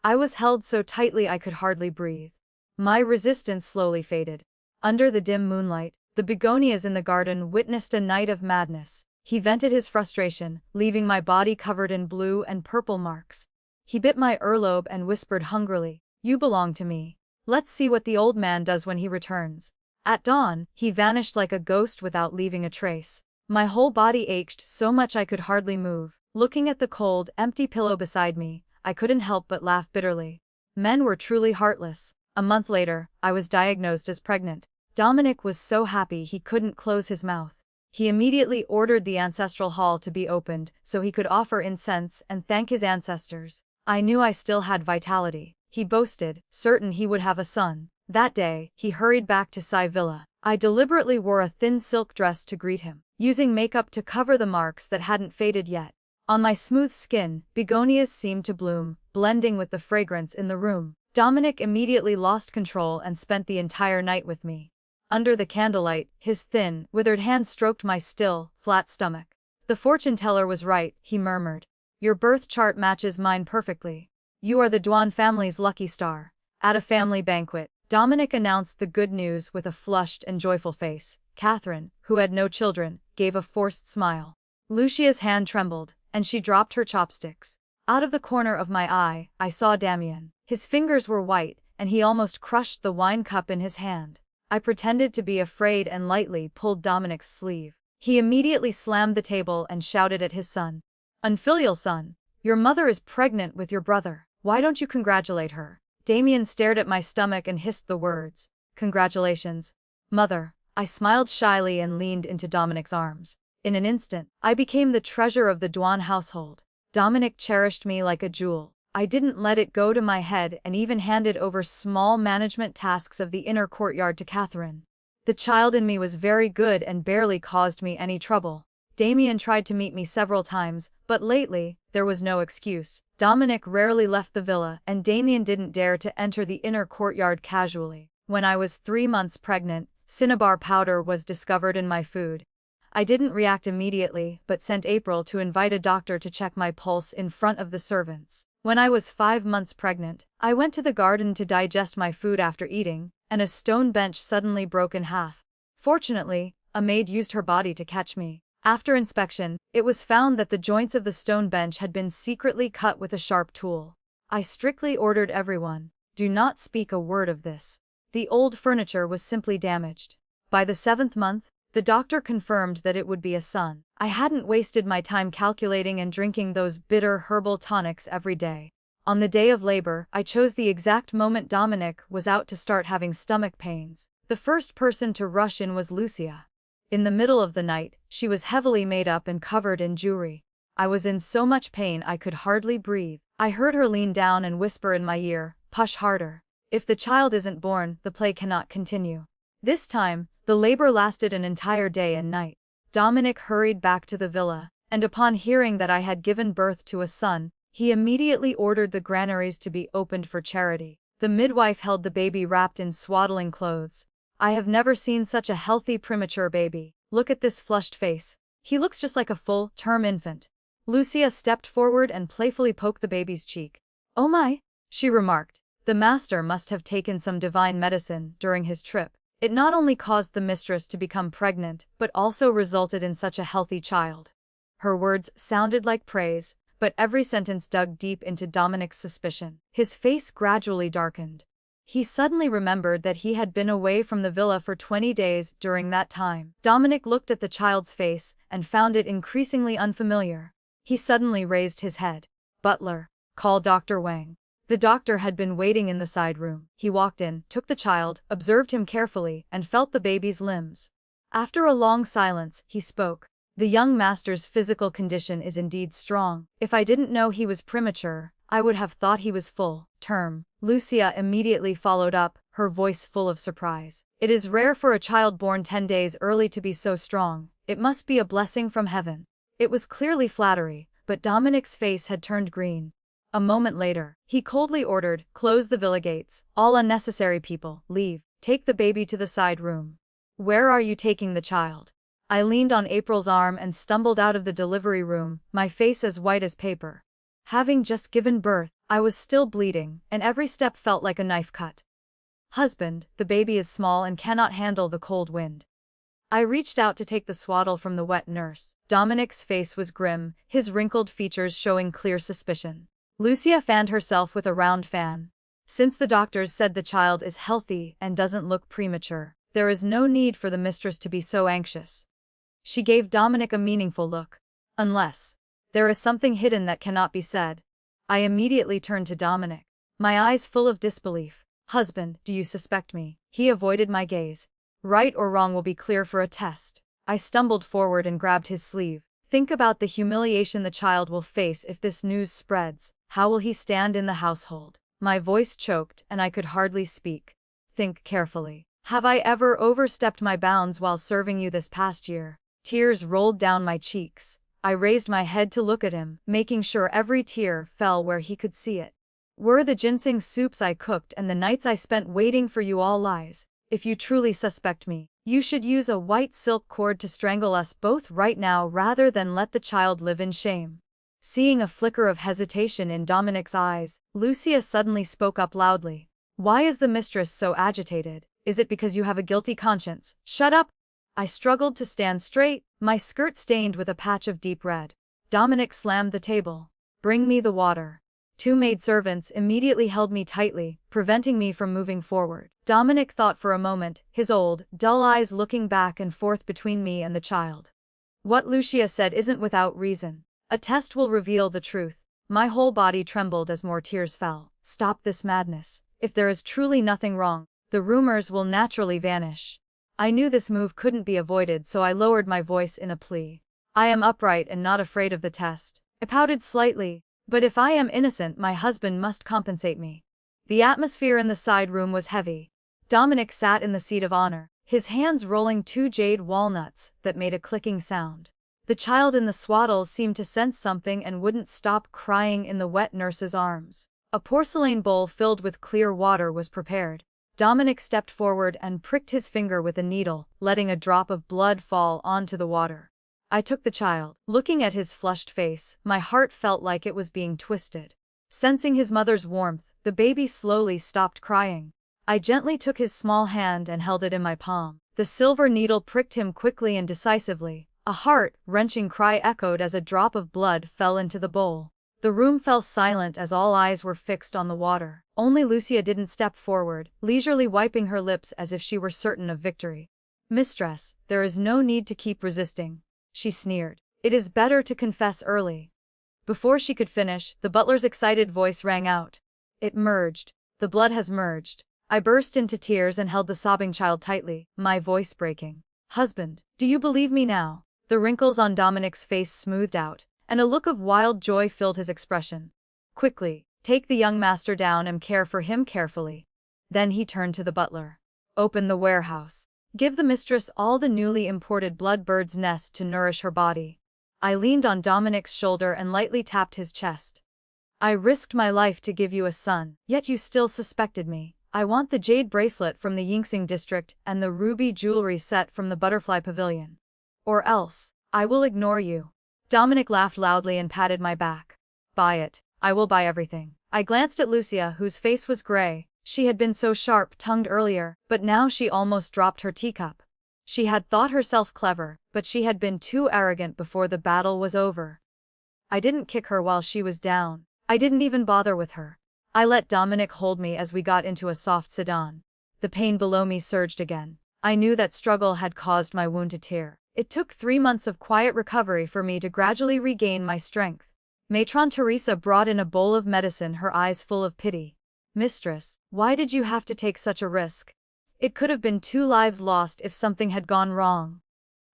I was held so tightly I could hardly breathe. My resistance slowly faded. Under the dim moonlight, the begonias in the garden witnessed a night of madness. He vented his frustration, leaving my body covered in blue and purple marks. He bit my earlobe and whispered hungrily, "You belong to me. Let's see what the old man does when he returns." At dawn, he vanished like a ghost without leaving a trace. My whole body ached so much I could hardly move. Looking at the cold, empty pillow beside me, I couldn't help but laugh bitterly. Men were truly heartless. A month later, I was diagnosed as pregnant. Dominic was so happy he couldn't close his mouth. He immediately ordered the ancestral hall to be opened so he could offer incense and thank his ancestors. I knew I still had vitality. He boasted, certain he would have a son. That day, he hurried back to Sai Villa. I deliberately wore a thin silk dress to greet him, using makeup to cover the marks that hadn't faded yet. On my smooth skin, begonias seemed to bloom, blending with the fragrance in the room. Dominic immediately lost control and spent the entire night with me. Under the candlelight, his thin, withered hand stroked my still, flat stomach. The fortune teller was right, he murmured. Your birth chart matches mine perfectly. You are the Duan family's lucky star. At a family banquet, Dominic announced the good news with a flushed and joyful face. Catherine, who had no children, gave a forced smile. Lucia's hand trembled, and she dropped her chopsticks. Out of the corner of my eye, I saw Damien. His fingers were white, and he almost crushed the wine cup in his hand. I pretended to be afraid and lightly pulled Dominic's sleeve. He immediately slammed the table and shouted at his son. Unfilial son, your mother is pregnant with your brother. Why don't you congratulate her? Damien stared at my stomach and hissed the words. Congratulations, mother. I smiled shyly and leaned into Dominic's arms. In an instant, I became the treasure of the Duan household. Dominic cherished me like a jewel. I didn't let it go to my head and even handed over small management tasks of the inner courtyard to Catherine. The child in me was very good and barely caused me any trouble. Damien tried to meet me several times, but lately, there was no excuse. Dominic rarely left the villa, and Damien didn't dare to enter the inner courtyard casually. When I was 3 months pregnant, cinnabar powder was discovered in my food. I didn't react immediately, but sent April to invite a doctor to check my pulse in front of the servants. When I was 5 months pregnant, I went to the garden to digest my food after eating, and a stone bench suddenly broke in half. Fortunately, a maid used her body to catch me. After inspection, it was found that the joints of the stone bench had been secretly cut with a sharp tool. I strictly ordered everyone, do not speak a word of this. The old furniture was simply damaged. By the 7th month, the doctor confirmed that it would be a son. I hadn't wasted my time calculating and drinking those bitter herbal tonics every day. On the day of labor, I chose the exact moment Dominic was out to start having stomach pains. The first person to rush in was Lucia. In the middle of the night, she was heavily made up and covered in jewelry. I was in so much pain I could hardly breathe. I heard her lean down and whisper in my ear, "Push harder. If the child isn't born, the play cannot continue." This time, the labor lasted an entire day and night. Dominic hurried back to the villa, and upon hearing that I had given birth to a son, he immediately ordered the granaries to be opened for charity. The midwife held the baby wrapped in swaddling clothes. I have never seen such a healthy premature baby. Look at this flushed face. He looks just like a full-term infant. Lucia stepped forward and playfully poked the baby's cheek. "Oh my," she remarked. The master must have taken some divine medicine during his trip. It not only caused the mistress to become pregnant, but also resulted in such a healthy child. Her words sounded like praise, but every sentence dug deep into Dominic's suspicion. His face gradually darkened. He suddenly remembered that he had been away from the villa for 20 days during that time. Dominic looked at the child's face and found it increasingly unfamiliar. He suddenly raised his head. "Butler, call Dr. Wang." The doctor had been waiting in the side room. He walked in, took the child, observed him carefully, and felt the baby's limbs. After a long silence, he spoke. "The young master's physical condition is indeed strong. If I didn't know he was premature, I would have thought he was full-term." Lucia immediately followed up, her voice full of surprise. "It is rare for a child born 10 days early to be so strong. It must be a blessing from heaven." It was clearly flattery, but Dominic's face had turned green. A moment later, he coldly ordered, "Close the villa gates. All unnecessary people, leave. Take the baby to the side room." "Where are you taking the child?" I leaned on April's arm and stumbled out of the delivery room, my face as white as paper. Having just given birth, I was still bleeding, and every step felt like a knife cut. "Husband, the baby is small and cannot handle the cold wind." I reached out to take the swaddle from the wet nurse. Dominic's face was grim, his wrinkled features showing clear suspicion. Lucia fanned herself with a round fan. "Since the doctors said the child is healthy and doesn't look premature, there is no need for the mistress to be so anxious." She gave Dominic a meaningful look. "Unless there is something hidden that cannot be said." I immediately turned to Dominic, my eyes full of disbelief. "Husband, do you suspect me?" He avoided my gaze. "Right or wrong will be clear for a test." I stumbled forward and grabbed his sleeve. "Think about the humiliation the child will face if this news spreads. How will he stand in the household?" My voice choked, and I could hardly speak. "Think carefully. Have I ever overstepped my bounds while serving you this past year?" Tears rolled down my cheeks. I raised my head to look at him, making sure every tear fell where he could see it. "Were the ginseng soups I cooked and the nights I spent waiting for you all lies? If you truly suspect me, you should use a white silk cord to strangle us both right now rather than let the child live in shame." Seeing a flicker of hesitation in Dominic's eyes, Lucia suddenly spoke up loudly. "Why is the mistress so agitated? Is it because you have a guilty conscience?" "Shut up!" I struggled to stand straight, my skirt stained with a patch of deep red. Dominic slammed the table. "Bring me the water." 2 maidservants immediately held me tightly, preventing me from moving forward. Dominic thought for a moment, his old, dull eyes looking back and forth between me and the child. "What Lucia said isn't without reason. A test will reveal the truth." My whole body trembled as more tears fell. "Stop this madness. If there is truly nothing wrong, the rumors will naturally vanish." I knew this move couldn't be avoided, so I lowered my voice in a plea. "I am upright and not afraid of the test." I pouted slightly, But if I am innocent, my husband must compensate me. The atmosphere in the side room was heavy. Dominic sat in the seat of honor, his hands rolling two jade walnuts that made a clicking sound. The child in the swaddles seemed to sense something and wouldn't stop crying in the wet nurse's arms. A porcelain bowl filled with clear water was prepared. Dominic stepped forward and pricked his finger with a needle, letting a drop of blood fall onto the water. I took the child. Looking at his flushed face, my heart felt like it was being twisted. Sensing his mother's warmth, the baby slowly stopped crying. I gently took his small hand and held it in my palm. The silver needle pricked him quickly and decisively. A heart-wrenching cry echoed as a drop of blood fell into the bowl. The room fell silent as all eyes were fixed on the water. Only Lucia didn't step forward, leisurely wiping her lips as if she were certain of victory. "Mistress, there is no need to keep resisting," she sneered. "It is better to confess early." Before she could finish, the butler's excited voice rang out. "It merged. The blood has merged." I burst into tears and held the sobbing child tightly, my voice breaking. "Husband, do you believe me now?" The wrinkles on Dominic's face smoothed out, and a look of wild joy filled his expression. "Quickly, take the young master down and care for him carefully." Then he turned to the butler. "Open the warehouse. Give the mistress all the newly imported blood bird's nest to nourish her body." I leaned on Dominic's shoulder and lightly tapped his chest. "I risked my life to give you a son, yet you still suspected me. I want the jade bracelet from the Yingxing district and the ruby jewelry set from the butterfly pavilion. Or else, I will ignore you." Dominic laughed loudly and patted my back. "Buy it. I will buy everything." I glanced at Lucia, whose face was gray. She had been so sharp-tongued earlier, but now she almost dropped her teacup. She had thought herself clever, but she had been too arrogant before the battle was over. I didn't kick her while she was down. I didn't even bother with her. I let Dominic hold me as we got into a soft sedan. The pain below me surged again. I knew that struggle had caused my wound to tear. It took 3 months of quiet recovery for me to gradually regain my strength. Matron Teresa brought in a bowl of medicine, her eyes full of pity. "Mistress, why did you have to take such a risk? It could have been 2 lives lost if something had gone wrong."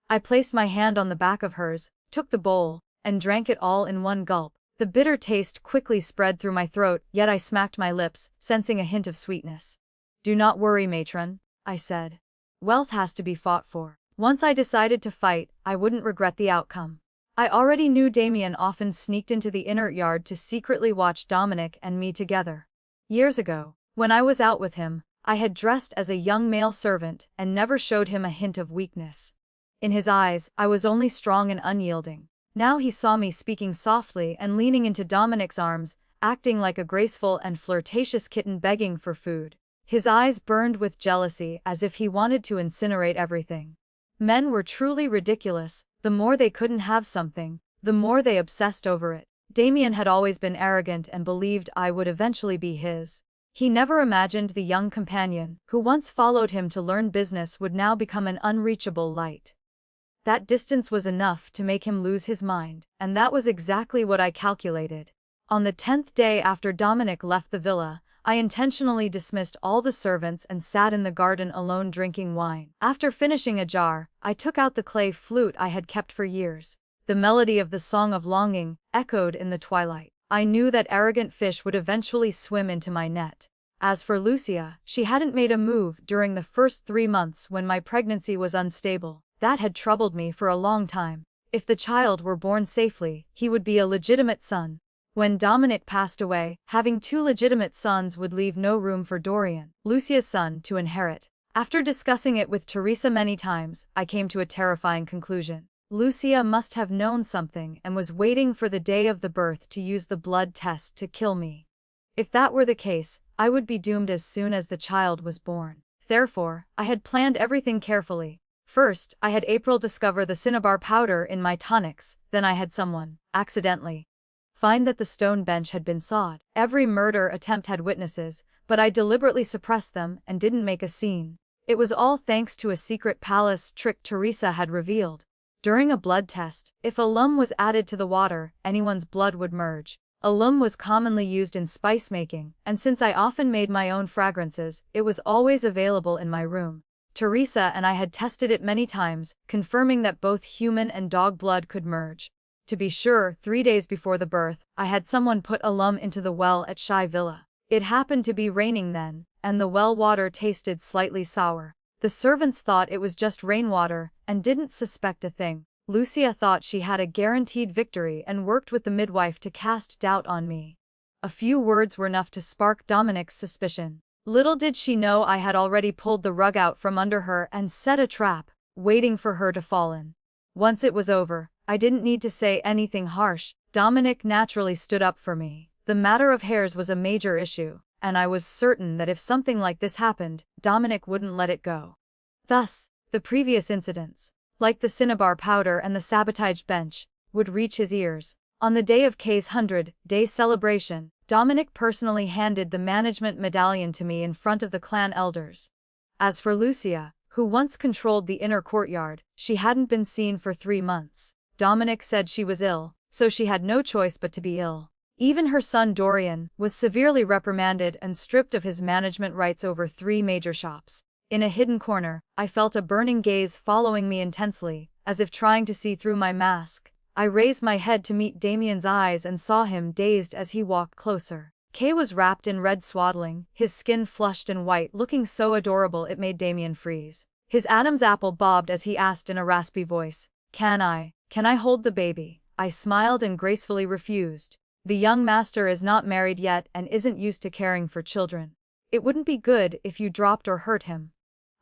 I placed my hand on the back of hers, took the bowl, and drank it all in one gulp. The bitter taste quickly spread through my throat, yet I smacked my lips, sensing a hint of sweetness. "Do not worry, matron," I said. "Wealth has to be fought for. Once I decided to fight, I wouldn't regret the outcome." I already knew Damien often sneaked into the inner yard to secretly watch Dominic and me together. Years ago, when I was out with him, I had dressed as a young male servant and never showed him a hint of weakness. In his eyes, I was only strong and unyielding. Now he saw me speaking softly and leaning into Dominic's arms, acting like a graceful and flirtatious kitten begging for food. His eyes burned with jealousy as if he wanted to incinerate everything. Men were truly ridiculous. The more they couldn't have something, the more they obsessed over it. Damien had always been arrogant and believed I would eventually be his. He never imagined the young companion, who once followed him to learn business, would now become an unreachable light. That distance was enough to make him lose his mind, and that was exactly what I calculated. On the 10th day after Dominic left the villa, I intentionally dismissed all the servants and sat in the garden alone drinking wine. After finishing a jar, I took out the clay flute I had kept for years. The melody of the Song of Longing echoed in the twilight. I knew that arrogant fish would eventually swim into my net. As for Lucia, she hadn't made a move during the first 3 months when my pregnancy was unstable. That had troubled me for a long time. If the child were born safely, he would be a legitimate son. When Dominic passed away, having 2 legitimate sons would leave no room for Dorian, Lucia's son, to inherit. After discussing it with Teresa many times, I came to a terrifying conclusion. Lucia must have known something and was waiting for the day of the birth to use the blood test to kill me. If that were the case, I would be doomed as soon as the child was born. Therefore, I had planned everything carefully. First, I had April discover the cinnabar powder in my tonics, then I had someone, accidentally, find that the stone bench had been sawed. Every murder attempt had witnesses, but I deliberately suppressed them and didn't make a scene. It was all thanks to a secret palace trick Teresa had revealed. During a blood test, if alum was added to the water, anyone's blood would merge. Alum was commonly used in spice making, and since I often made my own fragrances, it was always available in my room. Teresa and I had tested it many times, confirming that both human and dog blood could merge. To be sure, 3 days before the birth, I had someone put alum into the well at Shy Villa. It happened to be raining then, and the well water tasted slightly sour. The servants thought it was just rainwater, and didn't suspect a thing. Lucia thought she had a guaranteed victory and worked with the midwife to cast doubt on me. A few words were enough to spark Dominic's suspicion. Little did she know I had already pulled the rug out from under her and set a trap, waiting for her to fall in. Once it was over, I didn't need to say anything harsh. Dominic naturally stood up for me. The matter of hairs was a major issue, and I was certain that if something like this happened, Dominic wouldn't let it go. Thus, the previous incidents, like the cinnabar powder and the sabotaged bench, would reach his ears. On the day of Kay's 100-day celebration, Dominic personally handed the management medallion to me in front of the clan elders. As for Lucia, who once controlled the inner courtyard, she hadn't been seen for 3 months. Dominic said she was ill, so she had no choice but to be ill. Even her son Dorian was severely reprimanded and stripped of his management rights over 3 major shops. In a hidden corner, I felt a burning gaze following me intensely, as if trying to see through my mask. I raised my head to meet Damien's eyes and saw him dazed as he walked closer. Kay was wrapped in red swaddling, his skin flushed and white, looking so adorable it made Damien freeze. His Adam's apple bobbed as he asked in a raspy voice, Can I hold the baby?" I smiled and gracefully refused. The young master is not married yet and isn't used to caring for children. It wouldn't be good if you dropped or hurt him.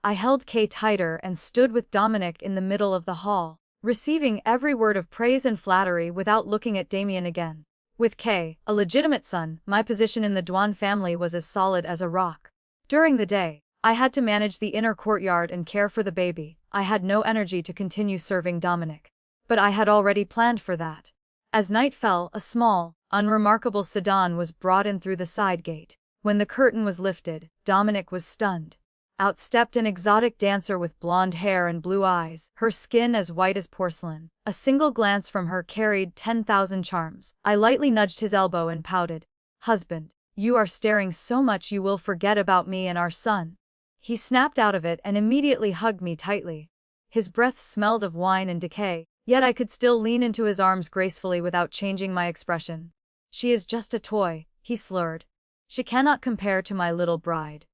I held Kay tighter and stood with Dominic in the middle of the hall, receiving every word of praise and flattery without looking at Damien again. With Kay, a legitimate son, my position in the Duan family was as solid as a rock. During the day, I had to manage the inner courtyard and care for the baby. I had no energy to continue serving Dominic. But I had already planned for that. As night fell, a small, unremarkable sedan was brought in through the side gate. When the curtain was lifted, Dominic was stunned. Out stepped an exotic dancer with blonde hair and blue eyes, her skin as white as porcelain. A single glance from her carried 10,000 charms. I lightly nudged his elbow and pouted. "Husband, you are staring so much you will forget about me and our son." He snapped out of it and immediately hugged me tightly. His breath smelled of wine and decay, yet I could still lean into his arms gracefully without changing my expression. "She is just a toy," he slurred. "She cannot compare to my little bride."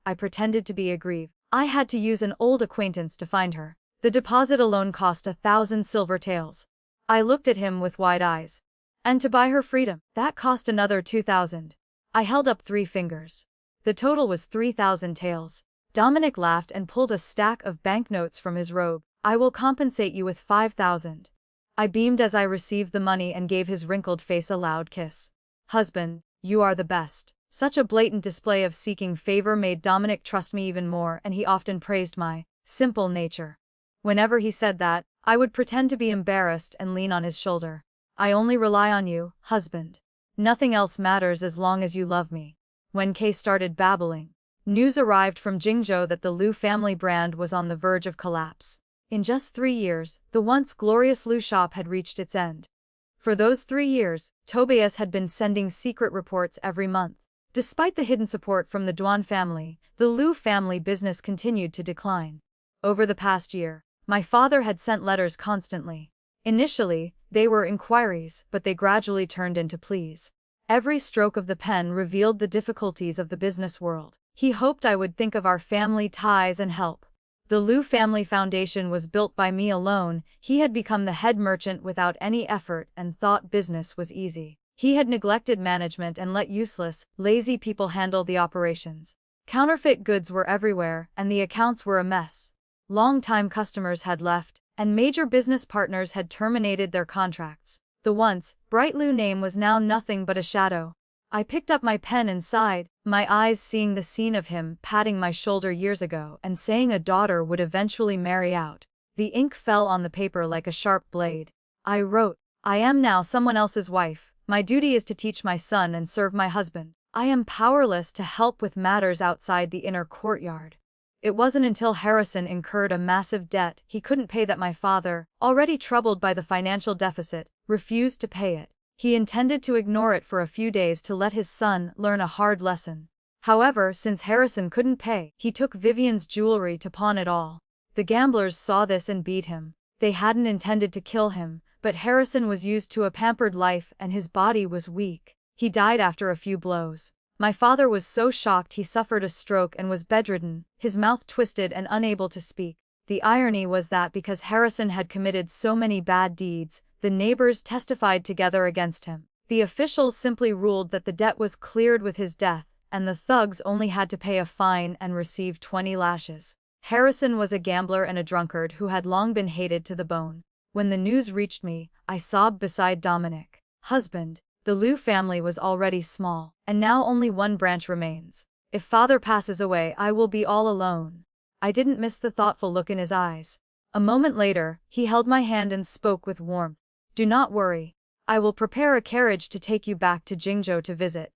I pretended to be aggrieved. I had to use an old acquaintance to find her. The deposit alone cost 1,000 silver taels. I looked at him with wide eyes. And to buy her freedom, that cost another 2,000. I held up 3 fingers. The total was 3,000 taels. Dominic laughed and pulled a stack of banknotes from his robe. "I will compensate you with 5,000. I beamed as I received the money and gave his wrinkled face a loud kiss. "Husband, you are the best." Such a blatant display of seeking favor made Dominic trust me even more, and he often praised my simple nature. Whenever he said that, I would pretend to be embarrassed and lean on his shoulder. "I only rely on you, husband. Nothing else matters as long as you love me." When Kay started babbling, news arrived from Jingzhou that the Liu family brand was on the verge of collapse. In just 3 years, the once glorious Liu shop had reached its end. For those 3 years, Tobias had been sending secret reports every month. Despite the hidden support from the Duan family, the Liu family business continued to decline. Over the past year, my father had sent letters constantly. Initially, they were inquiries, but they gradually turned into pleas. Every stroke of the pen revealed the difficulties of the business world. He hoped I would think of our family ties and help. The Liu family foundation was built by me alone. He had become the head merchant without any effort and thought business was easy. He had neglected management and let useless, lazy people handle the operations. Counterfeit goods were everywhere, and the accounts were a mess. Long-time customers had left, and major business partners had terminated their contracts. The once bright Liu name was now nothing but a shadow. I picked up my pen and sighed, my eyes seeing the scene of him patting my shoulder years ago and saying a daughter would eventually marry out. The ink fell on the paper like a sharp blade. I wrote, "I am now someone else's wife. My duty is to teach my son and serve my husband. I am powerless to help with matters outside the inner courtyard." It wasn't until Harrison incurred a massive debt he couldn't pay that my father, already troubled by the financial deficit, refused to pay it. He intended to ignore it for a few days to let his son learn a hard lesson. However, since Harrison couldn't pay, he took Vivian's jewelry to pawn it all. The gamblers saw this and beat him. They hadn't intended to kill him, but Harrison was used to a pampered life and his body was weak. He died after a few blows. My father was so shocked he suffered a stroke and was bedridden, his mouth twisted and unable to speak. The irony was that because Harrison had committed so many bad deeds, the neighbors testified together against him. The officials simply ruled that the debt was cleared with his death, and the thugs only had to pay a fine and receive 20 lashes. Harrison was a gambler and a drunkard who had long been hated to the bone. When the news reached me, I sobbed beside Dominic. Husband, the Liu family was already small, and now only one branch remains. If father passes away, I will be all alone. I didn't miss the thoughtful look in his eyes. A moment later, he held my hand and spoke with warmth. Do not worry. I will prepare a carriage to take you back to Jingzhou to visit.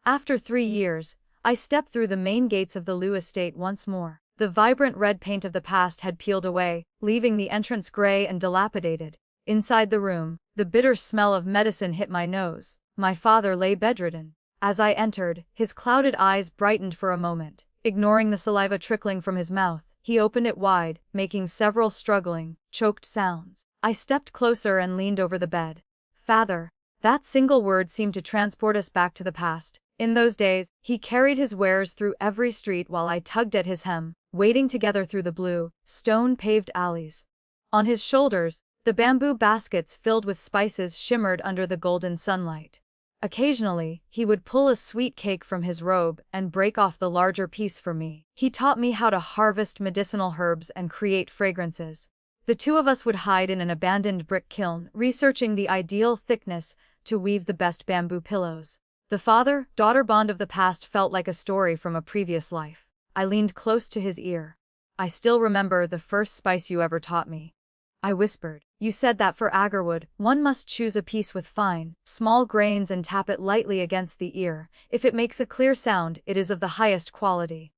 After 3 years, I stepped through the main gates of the Liu estate once more. The vibrant red paint of the past had peeled away, leaving the entrance gray and dilapidated. Inside the room, the bitter smell of medicine hit my nose. My father lay bedridden. As I entered, his clouded eyes brightened for a moment. Ignoring the saliva trickling from his mouth, he opened it wide, making several struggling, choked sounds. I stepped closer and leaned over the bed. Father. That single word seemed to transport us back to the past. In those days, he carried his wares through every street while I tugged at his hem, wading together through the blue, stone-paved alleys. On his shoulders, the bamboo baskets filled with spices shimmered under the golden sunlight. Occasionally, he would pull a sweet cake from his robe and break off the larger piece for me. He taught me how to harvest medicinal herbs and create fragrances. The two of us would hide in an abandoned brick kiln, researching the ideal thickness to weave the best bamboo pillows. The father-daughter bond of the past felt like a story from a previous life. I leaned close to his ear. I still remember the first spice you ever taught me. I whispered. You said that for agarwood, one must choose a piece with fine, small grains and tap it lightly against the ear. If it makes a clear sound, it is of the highest quality.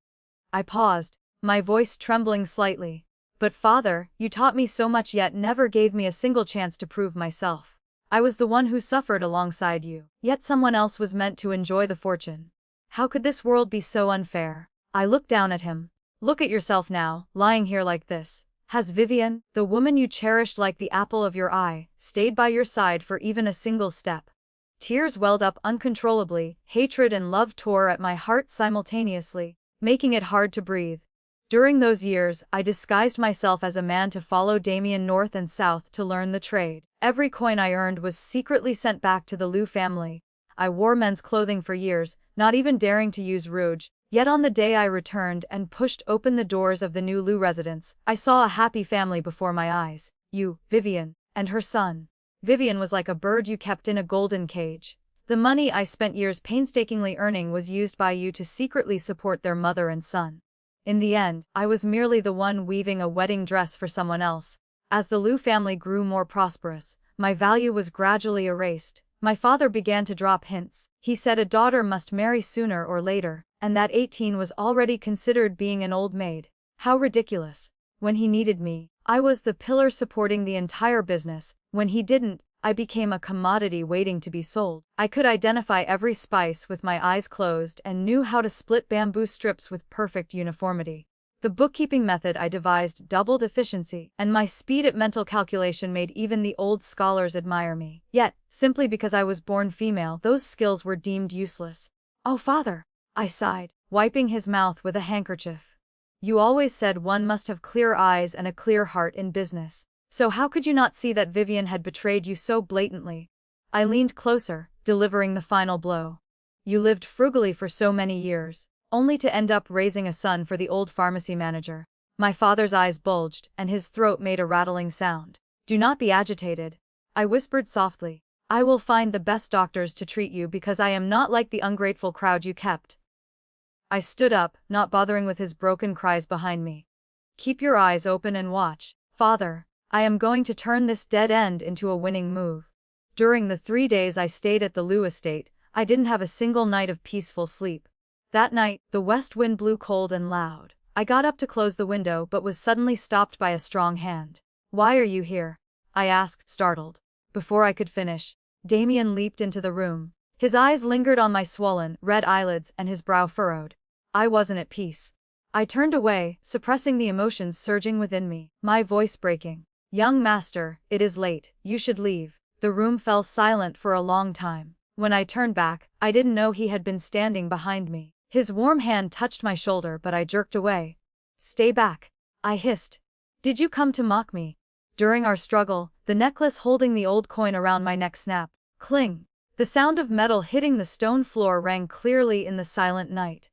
I paused, my voice trembling slightly. But father, you taught me so much yet never gave me a single chance to prove myself. I was the one who suffered alongside you, yet someone else was meant to enjoy the fortune. How could this world be so unfair? I looked down at him. Look at yourself now, lying here like this. Has Vivian, the woman you cherished like the apple of your eye, stayed by your side for even a single step? Tears welled up uncontrollably, hatred and love tore at my heart simultaneously, making it hard to breathe. During those years, I disguised myself as a man to follow Damien north and south to learn the trade. Every coin I earned was secretly sent back to the Liu family. I wore men's clothing for years, not even daring to use rouge. Yet on the day I returned and pushed open the doors of the new Liu residence, I saw a happy family before my eyes. You, Vivian, and her son. Vivian was like a bird you kept in a golden cage. The money I spent years painstakingly earning was used by you to secretly support their mother and son. In the end, I was merely the one weaving a wedding dress for someone else. As the Liu family grew more prosperous, my value was gradually erased. My father began to drop hints. He said a daughter must marry sooner or later, and that 18 was already considered being an old maid. How ridiculous. When he needed me, I was the pillar supporting the entire business. When he didn't, I became a commodity waiting to be sold. I could identify every spice with my eyes closed and knew how to split bamboo strips with perfect uniformity. The bookkeeping method I devised doubled efficiency, and my speed at mental calculation made even the old scholars admire me. Yet, simply because I was born female, those skills were deemed useless. Oh, father, I sighed, wiping his mouth with a handkerchief. You always said one must have clear eyes and a clear heart in business. So how could you not see that Vivian had betrayed you so blatantly? I leaned closer, delivering the final blow. You lived frugally for so many years, only to end up raising a son for the old pharmacy manager. My father's eyes bulged, and his throat made a rattling sound. Do not be agitated. I whispered softly. I will find the best doctors to treat you because I am not like the ungrateful crowd you kept. I stood up, not bothering with his broken cries behind me. Keep your eyes open and watch, father. I am going to turn this dead end into a winning move. During the 3 days I stayed at the Liu estate, I didn't have a single night of peaceful sleep. That night, the west wind blew cold and loud. I got up to close the window but was suddenly stopped by a strong hand. Why are you here? I asked, startled. Before I could finish, Damien leaped into the room. His eyes lingered on my swollen, red eyelids and his brow furrowed. I wasn't at peace. I turned away, suppressing the emotions surging within me, my voice breaking. "Young master, it is late, you should leave." The room fell silent for a long time. When I turned back, I didn't know he had been standing behind me. His warm hand touched my shoulder, but I jerked away. "Stay back," I hissed. "Did you come to mock me?" During our struggle, the necklace holding the old coin around my neck snapped. Cling! The sound of metal hitting the stone floor rang clearly in the silent night.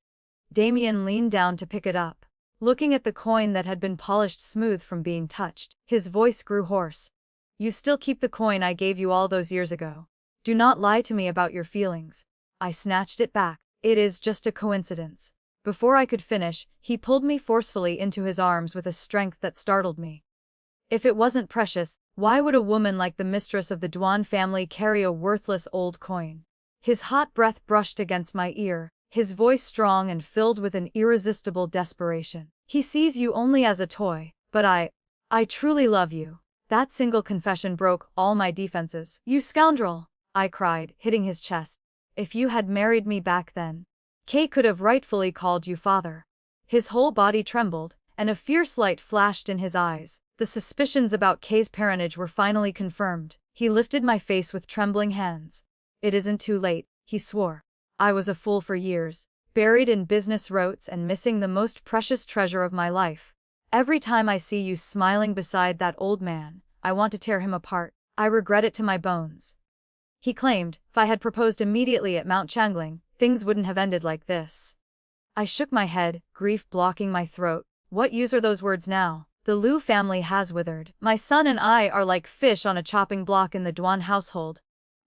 Damien leaned down to pick it up. Looking at the coin that had been polished smooth from being touched, his voice grew hoarse. "You still keep the coin I gave you all those years ago. Do not lie to me about your feelings." I snatched it back. "It is just a coincidence." Before I could finish, he pulled me forcefully into his arms with a strength that startled me. If it wasn't precious, why would a woman like the mistress of the Duan family carry a worthless old coin? His hot breath brushed against my ear, his voice strong and filled with an irresistible desperation. "He sees you only as a toy, but I truly love you." That single confession broke all my defenses. "You scoundrel!" I cried, hitting his chest. "If you had married me back then, Kay could have rightfully called you father." His whole body trembled, and a fierce light flashed in his eyes. The suspicions about Kay's parentage were finally confirmed. He lifted my face with trembling hands. "It isn't too late," he swore. "I was a fool for years, buried in business rotes and missing the most precious treasure of my life. Every time I see you smiling beside that old man, I want to tear him apart. I regret it to my bones." He claimed, if I had proposed immediately at Mount Changling, things wouldn't have ended like this. I shook my head, grief blocking my throat. What use are those words now? The Liu family has withered. My son and I are like fish on a chopping block in the Duan household.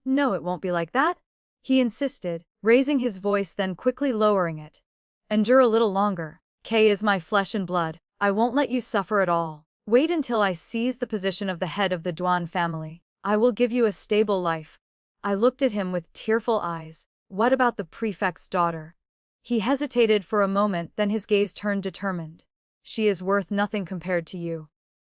"No, it won't be like that," he insisted, raising his voice then quickly lowering it. "Endure a little longer. Kay is my flesh and blood. I won't let you suffer at all. Wait until I seize the position of the head of the Duan family. I will give you a stable life." I looked at him with tearful eyes. "What about the prefect's daughter?" He hesitated for a moment, then his gaze turned determined. "She is worth nothing compared to you."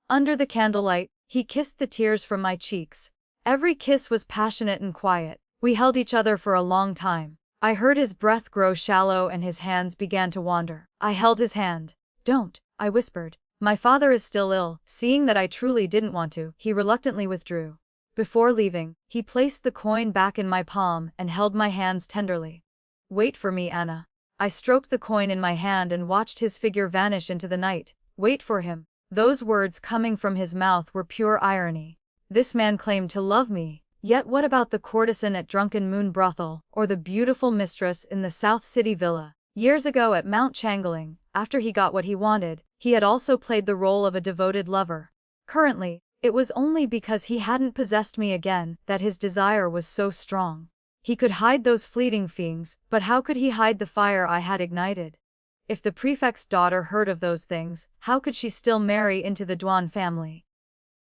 Under the candlelight, he kissed the tears from my cheeks. Every kiss was passionate and quiet. We held each other for a long time. I heard his breath grow shallow and his hands began to wander. I held his hand. "Don't," I whispered. "My father is still ill." Seeing that I truly didn't want to, he reluctantly withdrew. Before leaving, he placed the coin back in my palm and held my hands tenderly. "Wait for me, Anna." I stroked the coin in my hand and watched his figure vanish into the night. Wait for him. Those words coming from his mouth were pure irony. This man claimed to love me. Yet what about the courtesan at Drunken Moon Brothel, or the beautiful mistress in the South City Villa? Years ago at Mount Changling, after he got what he wanted, he had also played the role of a devoted lover. Currently, it was only because he hadn't possessed me again that his desire was so strong. He could hide those fleeting feelings, but how could he hide the fire I had ignited? If the prefect's daughter heard of those things, how could she still marry into the Duan family?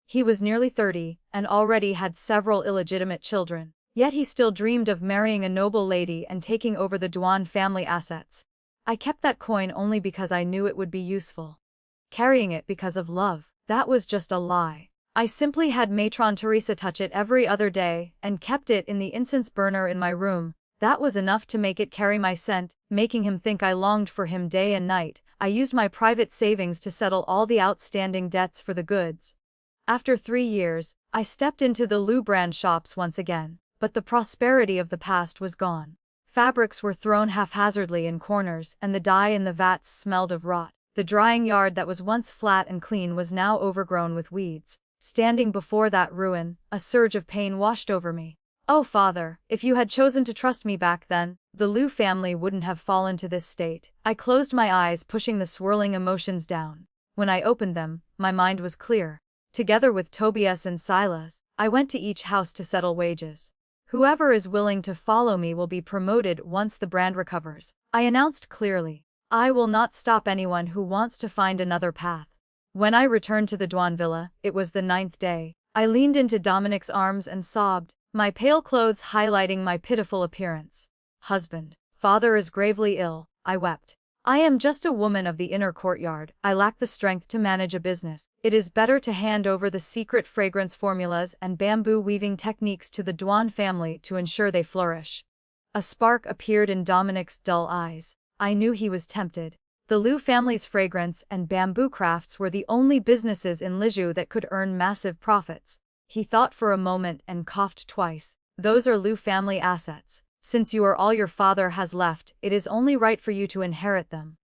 He was nearly 30, and already had several illegitimate children. Yet he still dreamed of marrying a noble lady and taking over the Duan family assets. I kept that coin only because I knew it would be useful. Carrying it because of love, that was just a lie. I simply had Matron Teresa touch it every other day, and kept it in the incense burner in my room. That was enough to make it carry my scent, making him think I longed for him day and night. I used my private savings to settle all the outstanding debts for the goods. After 3 years, I stepped into the Liu brand shops once again, but the prosperity of the past was gone. Fabrics were thrown haphazardly in corners, and the dye in the vats smelled of rot. The drying yard that was once flat and clean was now overgrown with weeds. Standing before that ruin, a surge of pain washed over me. "Oh, Father, if you had chosen to trust me back then, the Liu family wouldn't have fallen to this state." I closed my eyes, pushing the swirling emotions down. When I opened them, my mind was clear. Together with Tobias and Silas, I went to each house to settle wages. "Whoever is willing to follow me will be promoted once the brand recovers," I announced clearly. "I will not stop anyone who wants to find another path." When I returned to the Duan villa, it was the 9th day. I leaned into Dominic's arms and sobbed, my pale clothes highlighting my pitiful appearance. "Husband, father is gravely ill," I wept. "I am just a woman of the inner courtyard. I lack the strength to manage a business. It is better to hand over the secret fragrance formulas and bamboo weaving techniques to the Duan family to ensure they flourish." A spark appeared in Dominic's dull eyes. I knew he was tempted. The Liu family's fragrance and bamboo crafts were the only businesses in Lizhou that could earn massive profits. He thought for a moment and coughed twice. Those are Liu family assets. Since you are all your father has left, it is only right for you to inherit them.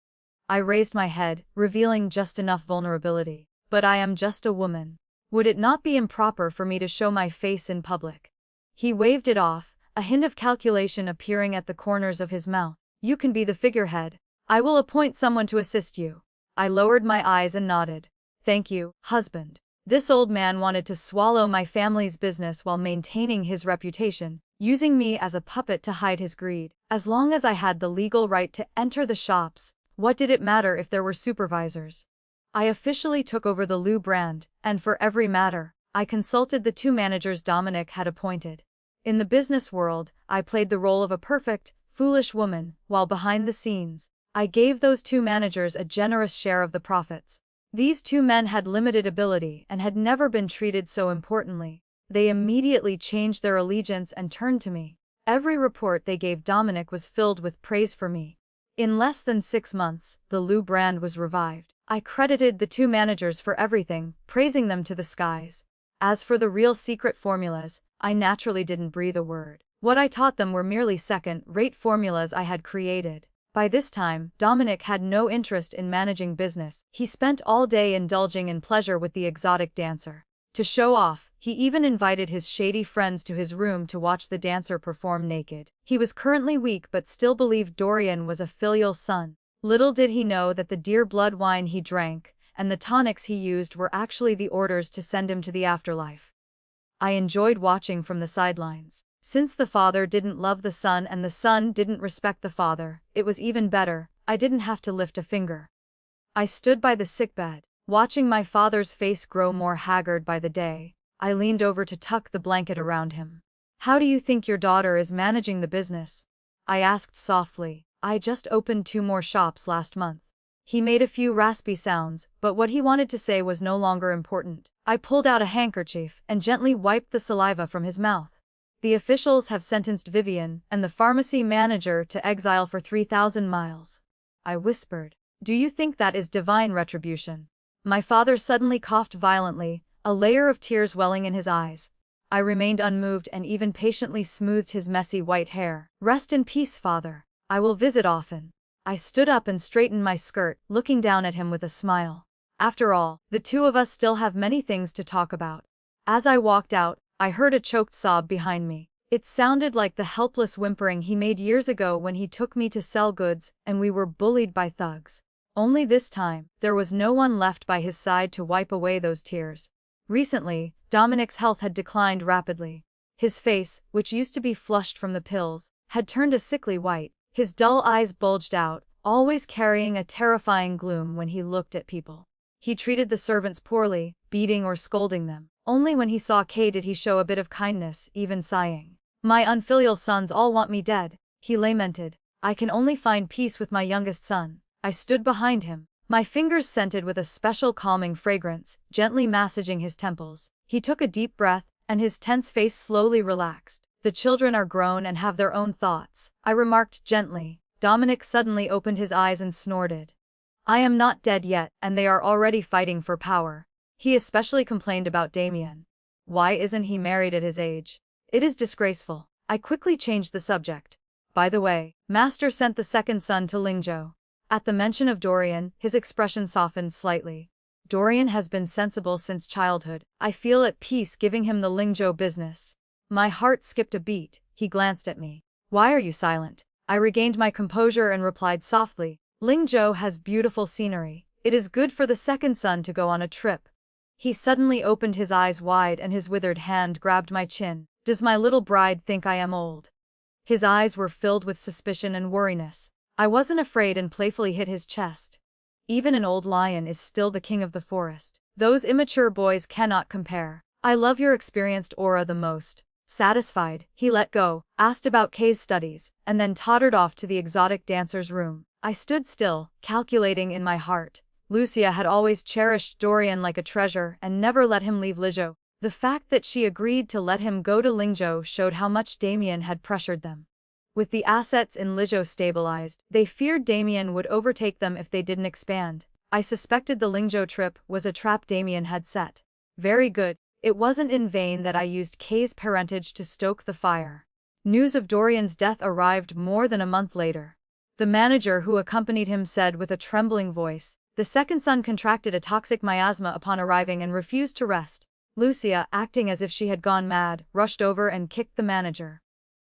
I raised my head, revealing just enough vulnerability. But I am just a woman. Would it not be improper for me to show my face in public? He waved it off, a hint of calculation appearing at the corners of his mouth. You can be the figurehead. I will appoint someone to assist you. I lowered my eyes and nodded. Thank you, husband. This old man wanted to swallow my family's business while maintaining his reputation, using me as a puppet to hide his greed. As long as I had the legal right to enter the shops, what did it matter if there were supervisors? I officially took over the Liu brand, and for every matter, I consulted the 2 managers Dominic had appointed. In the business world, I played the role of a perfect, foolish woman, while behind the scenes, I gave those 2 managers a generous share of the profits. These 2 men had limited ability and had never been treated so importantly. They immediately changed their allegiance and turned to me. Every report they gave Dominic was filled with praise for me. In less than 6 months, the Liu brand was revived. I credited the 2 managers for everything, praising them to the skies. As for the real secret formulas, I naturally didn't breathe a word. What I taught them were merely second-rate formulas I had created. By this time, Dominic had no interest in managing business. He spent all day indulging in pleasure with the exotic dancer. To show off, he even invited his shady friends to his room to watch the dancer perform naked. He was currently weak but still believed Dorian was a filial son. Little did he know that the dear blood wine he drank, and the tonics he used were actually the orders to send him to the afterlife. I enjoyed watching from the sidelines. Since the father didn't love the son and the son didn't respect the father, it was even better, I didn't have to lift a finger. I stood by the sickbed, watching my father's face grow more haggard by the day. I leaned over to tuck the blanket around him. How do you think your daughter is managing the business? I asked softly. I just opened 2 more shops last month. He made a few raspy sounds, but what he wanted to say was no longer important. I pulled out a handkerchief and gently wiped the saliva from his mouth. The officials have sentenced Vivian and the pharmacy manager to exile for 3,000 miles. I whispered. Do you think that is divine retribution? My father suddenly coughed violently, a layer of tears welling in his eyes. I remained unmoved and even patiently smoothed his messy white hair. Rest in peace, father. I will visit often. I stood up and straightened my skirt, looking down at him with a smile. After all, the 2 of us still have many things to talk about. As I walked out, I heard a choked sob behind me. It sounded like the helpless whimpering he made years ago when he took me to sell goods and we were bullied by thugs. Only this time, there was no one left by his side to wipe away those tears. Recently, Dominic's health had declined rapidly. His face, which used to be flushed from the pills, had turned a sickly white. His dull eyes bulged out, always carrying a terrifying gloom when he looked at people. He treated the servants poorly, beating or scolding them. Only when he saw Kay did he show a bit of kindness, even sighing. My unfilial sons all want me dead, he lamented. I can only find peace with my youngest son. I stood behind him, my fingers scented with a special calming fragrance, gently massaging his temples. He took a deep breath, and his tense face slowly relaxed. The children are grown and have their own thoughts, I remarked gently. Dominic suddenly opened his eyes and snorted. I am not dead yet, and they are already fighting for power. He especially complained about Damien. Why isn't he married at his age? It is disgraceful. I quickly changed the subject. By the way, Master sent the 2nd son to Lingzhou. At the mention of Dorian, his expression softened slightly. Dorian has been sensible since childhood. I feel at peace giving him the Lingzhou business. My heart skipped a beat. He glanced at me. Why are you silent? I regained my composure and replied softly. Lingzhou has beautiful scenery. It is good for the 2nd son to go on a trip. He suddenly opened his eyes wide and his withered hand grabbed my chin. Does my little bride think I am old? His eyes were filled with suspicion and worriness. I wasn't afraid and playfully hit his chest. Even an old lion is still the king of the forest. Those immature boys cannot compare. I love your experienced aura the most. Satisfied, he let go, asked about Kay's studies, and then tottered off to the exotic dancer's room. I stood still, calculating in my heart. Lucia had always cherished Dorian like a treasure and never let him leave Lizhou. The fact that she agreed to let him go to Lingzhou showed how much Damien had pressured them. With the assets in Lingzhou stabilized, they feared Damien would overtake them if they didn't expand. I suspected the Lingzhou trip was a trap Damien had set. Very good. It wasn't in vain that I used Kay's parentage to stoke the fire. News of Dorian's death arrived more than a month later. The manager who accompanied him said with a trembling voice, "The second son contracted a toxic miasma upon arriving and refused to rest." Lucia, acting as if she had gone mad, rushed over and kicked the manager.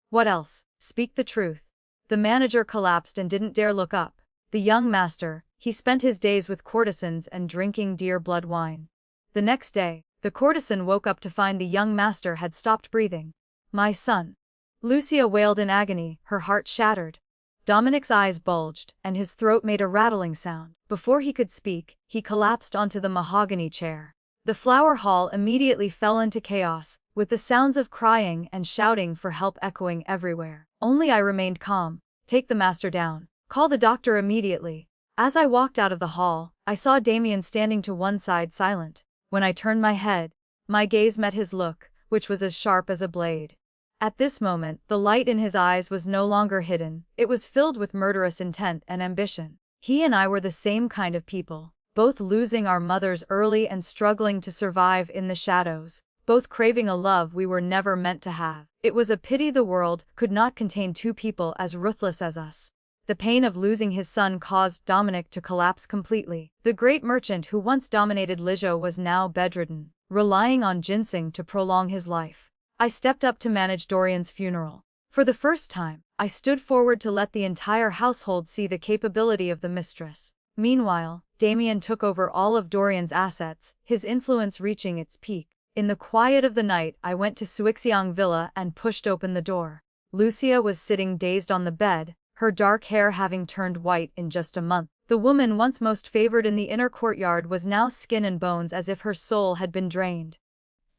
"What else? Speak the truth." The manager collapsed and didn't dare look up. The young master, he spent his days with courtesans and drinking dear blood wine. The next day, the courtesan woke up to find the young master had stopped breathing. "My son." Lucia wailed in agony, her heart shattered. Dominic's eyes bulged, and his throat made a rattling sound. Before he could speak, he collapsed onto the mahogany chair. The flower hall immediately fell into chaos, with the sounds of crying and shouting for help echoing everywhere. Only I remained calm. "Take the master down. Call the doctor immediately." As I walked out of the hall, I saw Damien standing to one side silent. When I turned my head, my gaze met his look, which was as sharp as a blade. At this moment, the light in his eyes was no longer hidden, it was filled with murderous intent and ambition. He and I were the same kind of people, both losing our mothers early and struggling to survive in the shadows, both craving a love we were never meant to have. It was a pity the world could not contain two people as ruthless as us. The pain of losing his son caused Dominic to collapse completely. The great merchant who once dominated Lingzhou was now bedridden, relying on ginseng to prolong his life. I stepped up to manage Dorian's funeral. For the first time, I stood forward to let the entire household see the capability of the mistress. Meanwhile, Damien took over all of Dorian's assets, his influence reaching its peak. In the quiet of the night, I went to Suixiang Villa and pushed open the door. Lucia was sitting dazed on the bed, her dark hair having turned white in just a month. The woman once most favored in the inner courtyard was now skin and bones as if her soul had been drained.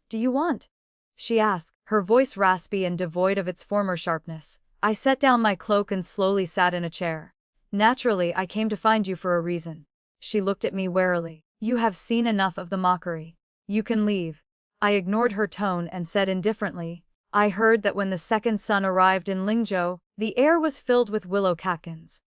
"Do you want?" she asked, her voice raspy and devoid of its former sharpness. I set down my cloak and slowly sat in a chair. "Naturally, I came to find you for a reason." She looked at me warily. "You have seen enough of the mockery. You can leave." I ignored her tone and said indifferently, "I heard that when the second son arrived in Lingzhou, the air was filled with willow catkins.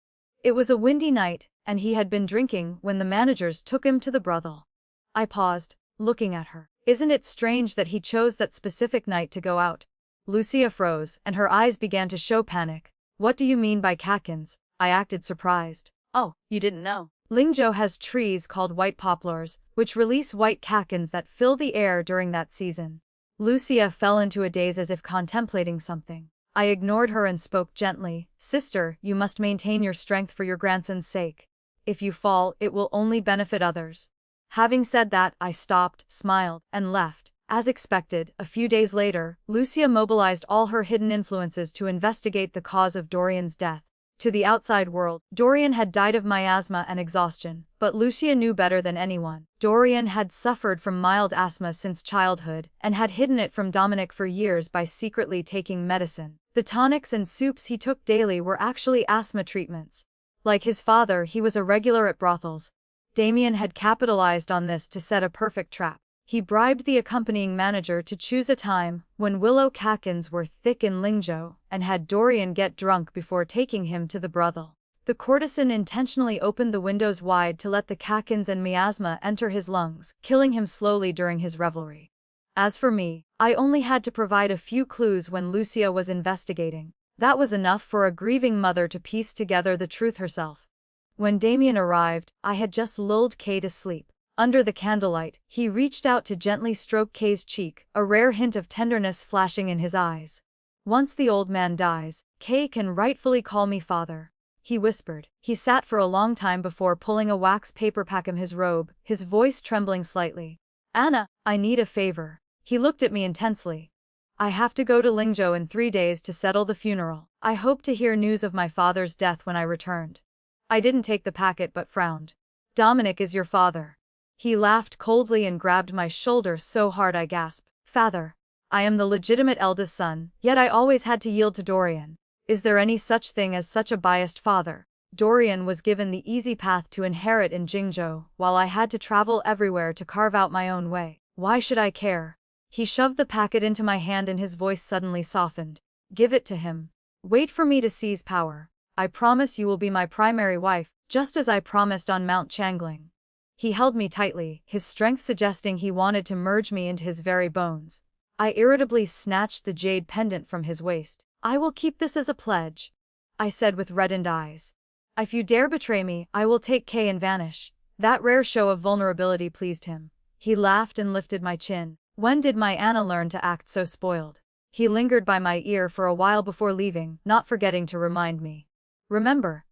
It was a windy night, and he had been drinking when the managers took him to the brothel." I paused, looking at her. "Isn't it strange that he chose that specific night to go out?" Lucia froze, and her eyes began to show panic. "What do you mean by catkins?" I acted surprised. "Oh, you didn't know. Lingzhou has trees called white poplars, which release white catkins that fill the air during that season." Lucia fell into a daze as if contemplating something. I ignored her and spoke gently. "Sister, you must maintain your strength for your grandson's sake. If you fall, it will only benefit others." Having said that, I stopped, smiled, and left. As expected, a few days later, Lucia mobilized all her hidden influences to investigate the cause of Dorian's death. To the outside world, Dorian had died of miasma and exhaustion, but Lucia knew better than anyone. Dorian had suffered from mild asthma since childhood, and had hidden it from Dominic for years by secretly taking medicine. The tonics and soups he took daily were actually asthma treatments. Like his father, he was a regular at brothels. Damien had capitalized on this to set a perfect trap. He bribed the accompanying manager to choose a time when willow catkins were thick in Lingzhou, and had Dorian get drunk before taking him to the brothel. The courtesan intentionally opened the windows wide to let the catkins and miasma enter his lungs, killing him slowly during his revelry. As for me, I only had to provide a few clues when Lucia was investigating. That was enough for a grieving mother to piece together the truth herself. When Damien arrived, I had just lulled Kay to sleep. Under the candlelight, he reached out to gently stroke Kay's cheek, a rare hint of tenderness flashing in his eyes. "Once the old man dies, Kay can rightfully call me father," he whispered. He sat for a long time before pulling a wax paper pack from his robe, his voice trembling slightly. "Anna, I need a favor." He looked at me intensely. "I have to go to Lingzhou in 3 days to settle the funeral. I hope to hear news of my father's death when I returned." I didn't take the packet but frowned. "Dominic is your father." He laughed coldly and grabbed my shoulder so hard I gasped. "Father, I am the legitimate eldest son, yet I always had to yield to Dorian. Is there any such thing as such a biased father?" Dorian was given the easy path to inherit in Jingzhou, while I had to travel everywhere to carve out my own way. Why should I care? He shoved the packet into my hand and his voice suddenly softened. "Give it to him. Wait for me to seize power. I promise you will be my primary wife, just as I promised on Mount Changling. He held me tightly, his strength suggesting he wanted to merge me into his very bones. I irritably snatched the jade pendant from his waist. I will keep this as a pledge, I said with reddened eyes. If you dare betray me, I will take Kay and vanish. That rare show of vulnerability pleased him. He laughed and lifted my chin. When did my Anna learn to act so spoiled? He lingered by my ear for a while before leaving, not forgetting to remind me. Remember.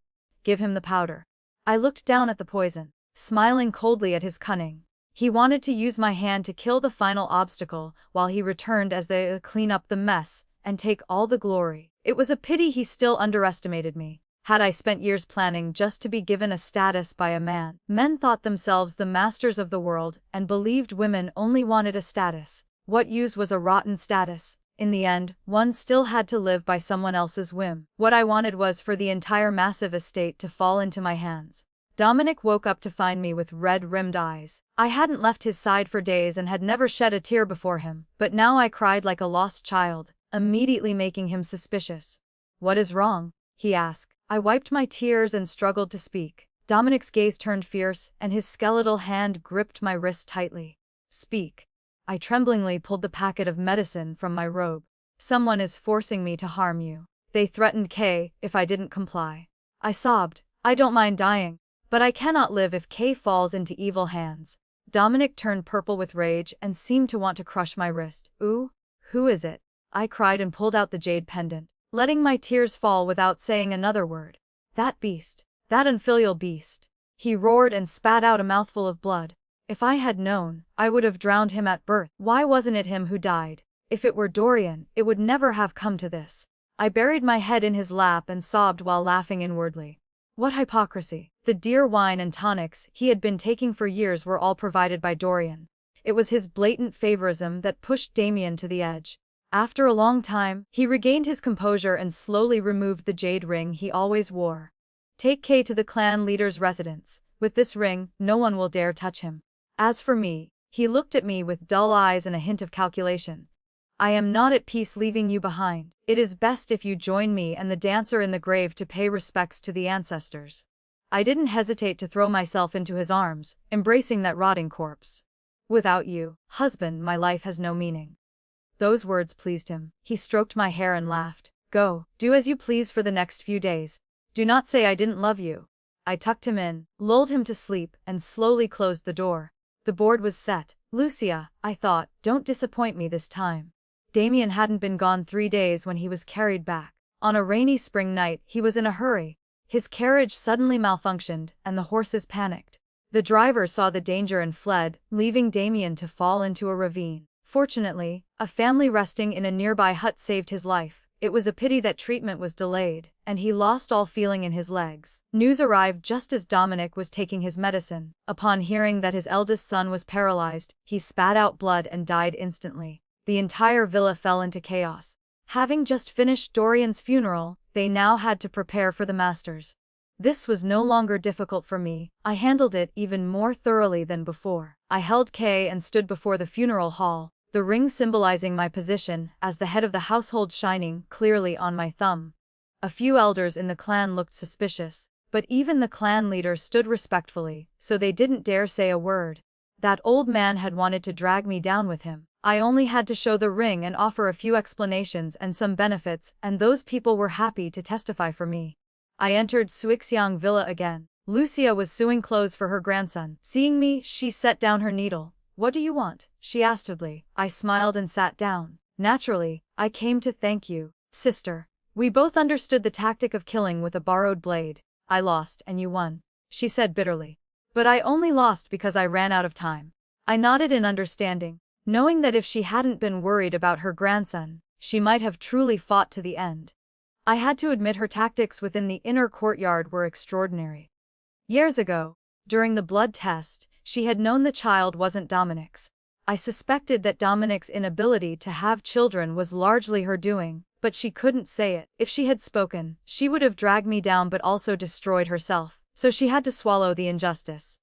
Give him the powder. I looked down at the poison, smiling coldly at his cunning. He wanted to use my hand to kill the final obstacle, while he returned as they clean up the mess and take all the glory. It was a pity he still underestimated me. Had I spent years planning just to be given a status by a man? Men thought themselves the masters of the world and believed women only wanted a status. What use was a rotten status? In the end, one still had to live by someone else's whim. What I wanted was for the entire massive estate to fall into my hands. Dominic woke up to find me with red-rimmed eyes. I hadn't left his side for days and had never shed a tear before him, but now I cried like a lost child, immediately making him suspicious. What is wrong? He asked. I wiped my tears and struggled to speak. Dominic's gaze turned fierce, and his skeletal hand gripped my wrist tightly. Speak. I tremblingly pulled the packet of medicine from my robe. Someone is forcing me to harm you. They threatened Kay if I didn't comply. I sobbed. I don't mind dying, but I cannot live if Kay falls into evil hands. Dominic turned purple with rage and seemed to want to crush my wrist. Ooh, who is it? I cried and pulled out the jade pendant, letting my tears fall without saying another word. That beast. That unfilial beast. He roared and spat out a mouthful of blood. If I had known, I would have drowned him at birth. Why wasn't it him who died? If it were Dorian, it would never have come to this. I buried my head in his lap and sobbed while laughing inwardly. What hypocrisy. The dear wine and tonics he had been taking for years were all provided by Dorian. It was his blatant favorism that pushed Damien to the edge. After a long time, he regained his composure and slowly removed the jade ring he always wore. Take Kay to the clan leader's residence. With this ring, no one will dare touch him. As for me, he looked at me with dull eyes and a hint of calculation. I am not at peace leaving you behind. It is best if you join me and the dancer in the grave to pay respects to the ancestors. I didn't hesitate to throw myself into his arms, embracing that rotting corpse. Without you, husband, my life has no meaning. Those words pleased him. He stroked my hair and laughed. Go, do as you please for the next few days. Do not say I didn't love you. I tucked him in, lulled him to sleep, and slowly closed the door. The board was set. Lucia, I thought, don't disappoint me this time. Damien hadn't been gone 3 days when he was carried back. On a rainy spring night, he was in a hurry. His carriage suddenly malfunctioned, and the horses panicked. The driver saw the danger and fled, leaving Damien to fall into a ravine. Fortunately, a family resting in a nearby hut saved his life. It was a pity that treatment was delayed, and he lost all feeling in his legs. News arrived just as Dominic was taking his medicine. Upon hearing that his eldest son was paralyzed, he spat out blood and died instantly. The entire villa fell into chaos. Having just finished Dorian's funeral, they now had to prepare for the masters. This was no longer difficult for me. I handled it even more thoroughly than before. I held Kay and stood before the funeral hall, the ring symbolizing my position as the head of the household shining clearly on my thumb. A few elders in the clan looked suspicious, but even the clan leader stood respectfully, so they didn't dare say a word. That old man had wanted to drag me down with him. I only had to show the ring and offer a few explanations and some benefits, and those people were happy to testify for me. I entered Suixiang Villa again. Lucia was sewing clothes for her grandson. Seeing me, she set down her needle. What do you want? She asked avidly. I smiled and sat down. Naturally, I came to thank you, sister. We both understood the tactic of killing with a borrowed blade. I lost and you won, she said bitterly. But I only lost because I ran out of time. I nodded in understanding, knowing that if she hadn't been worried about her grandson, she might have truly fought to the end. I had to admit her tactics within the inner courtyard were extraordinary. Years ago, during the blood test, she had known the child wasn't Dominic's. I suspected that Dominic's inability to have children was largely her doing, but she couldn't say it. If she had spoken, she would have dragged me down but also destroyed herself, so she had to swallow the injustice.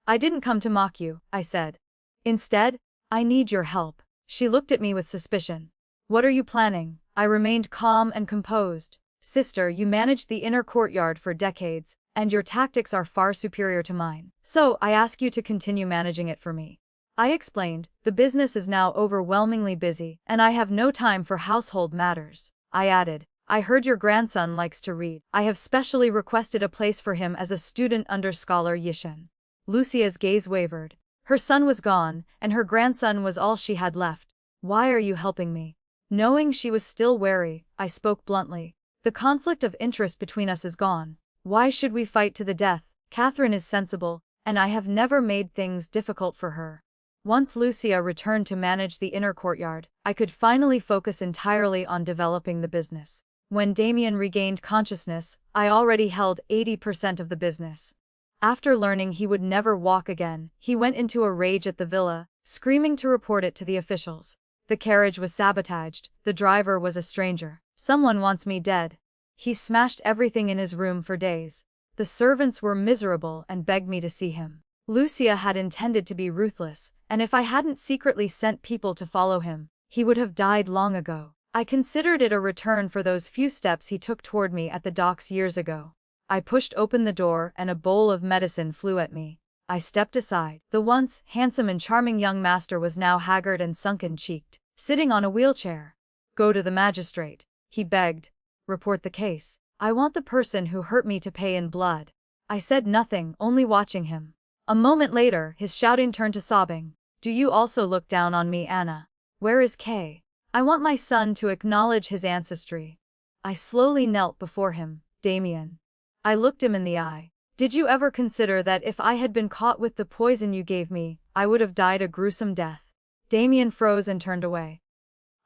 I didn't come to mock you, I said. Instead, I need your help. She looked at me with suspicion. What are you planning? I remained calm and composed. Sister, you managed the inner courtyard for decades, and your tactics are far superior to mine. So, I ask you to continue managing it for me. I explained, the business is now overwhelmingly busy, and I have no time for household matters. I added, I heard your grandson likes to read. I have specially requested a place for him as a student under scholar Yishen. Lucia's gaze wavered. Her son was gone, and her grandson was all she had left. Why are you helping me? Knowing she was still wary, I spoke bluntly. The conflict of interest between us is gone. Why should we fight to the death? Catherine is sensible, and I have never made things difficult for her. Once Lucia returned to manage the inner courtyard, I could finally focus entirely on developing the business. When Damien regained consciousness, I already held 80% of the business. After learning he would never walk again, he went into a rage at the villa, screaming to report it to the officials. The carriage was sabotaged, the driver was a stranger. Someone wants me dead. He smashed everything in his room for days. The servants were miserable and begged me to see him. Lucia had intended to be ruthless, and if I hadn't secretly sent people to follow him, he would have died long ago. I considered it a return for those few steps he took toward me at the docks years ago. I pushed open the door and a bowl of medicine flew at me. I stepped aside. The once handsome and charming young master was now haggard and sunken-cheeked, sitting on a wheelchair. Go to the magistrate, he begged. Report the case. I want the person who hurt me to pay in blood. I said nothing, only watching him. A moment later, his shouting turned to sobbing. Do you also look down on me, Anna? Where is Kay? I want my son to acknowledge his ancestry. I slowly knelt before him. Damien. I looked him in the eye. Did you ever consider that if I had been caught with the poison you gave me, I would have died a gruesome death? Damien froze and turned away.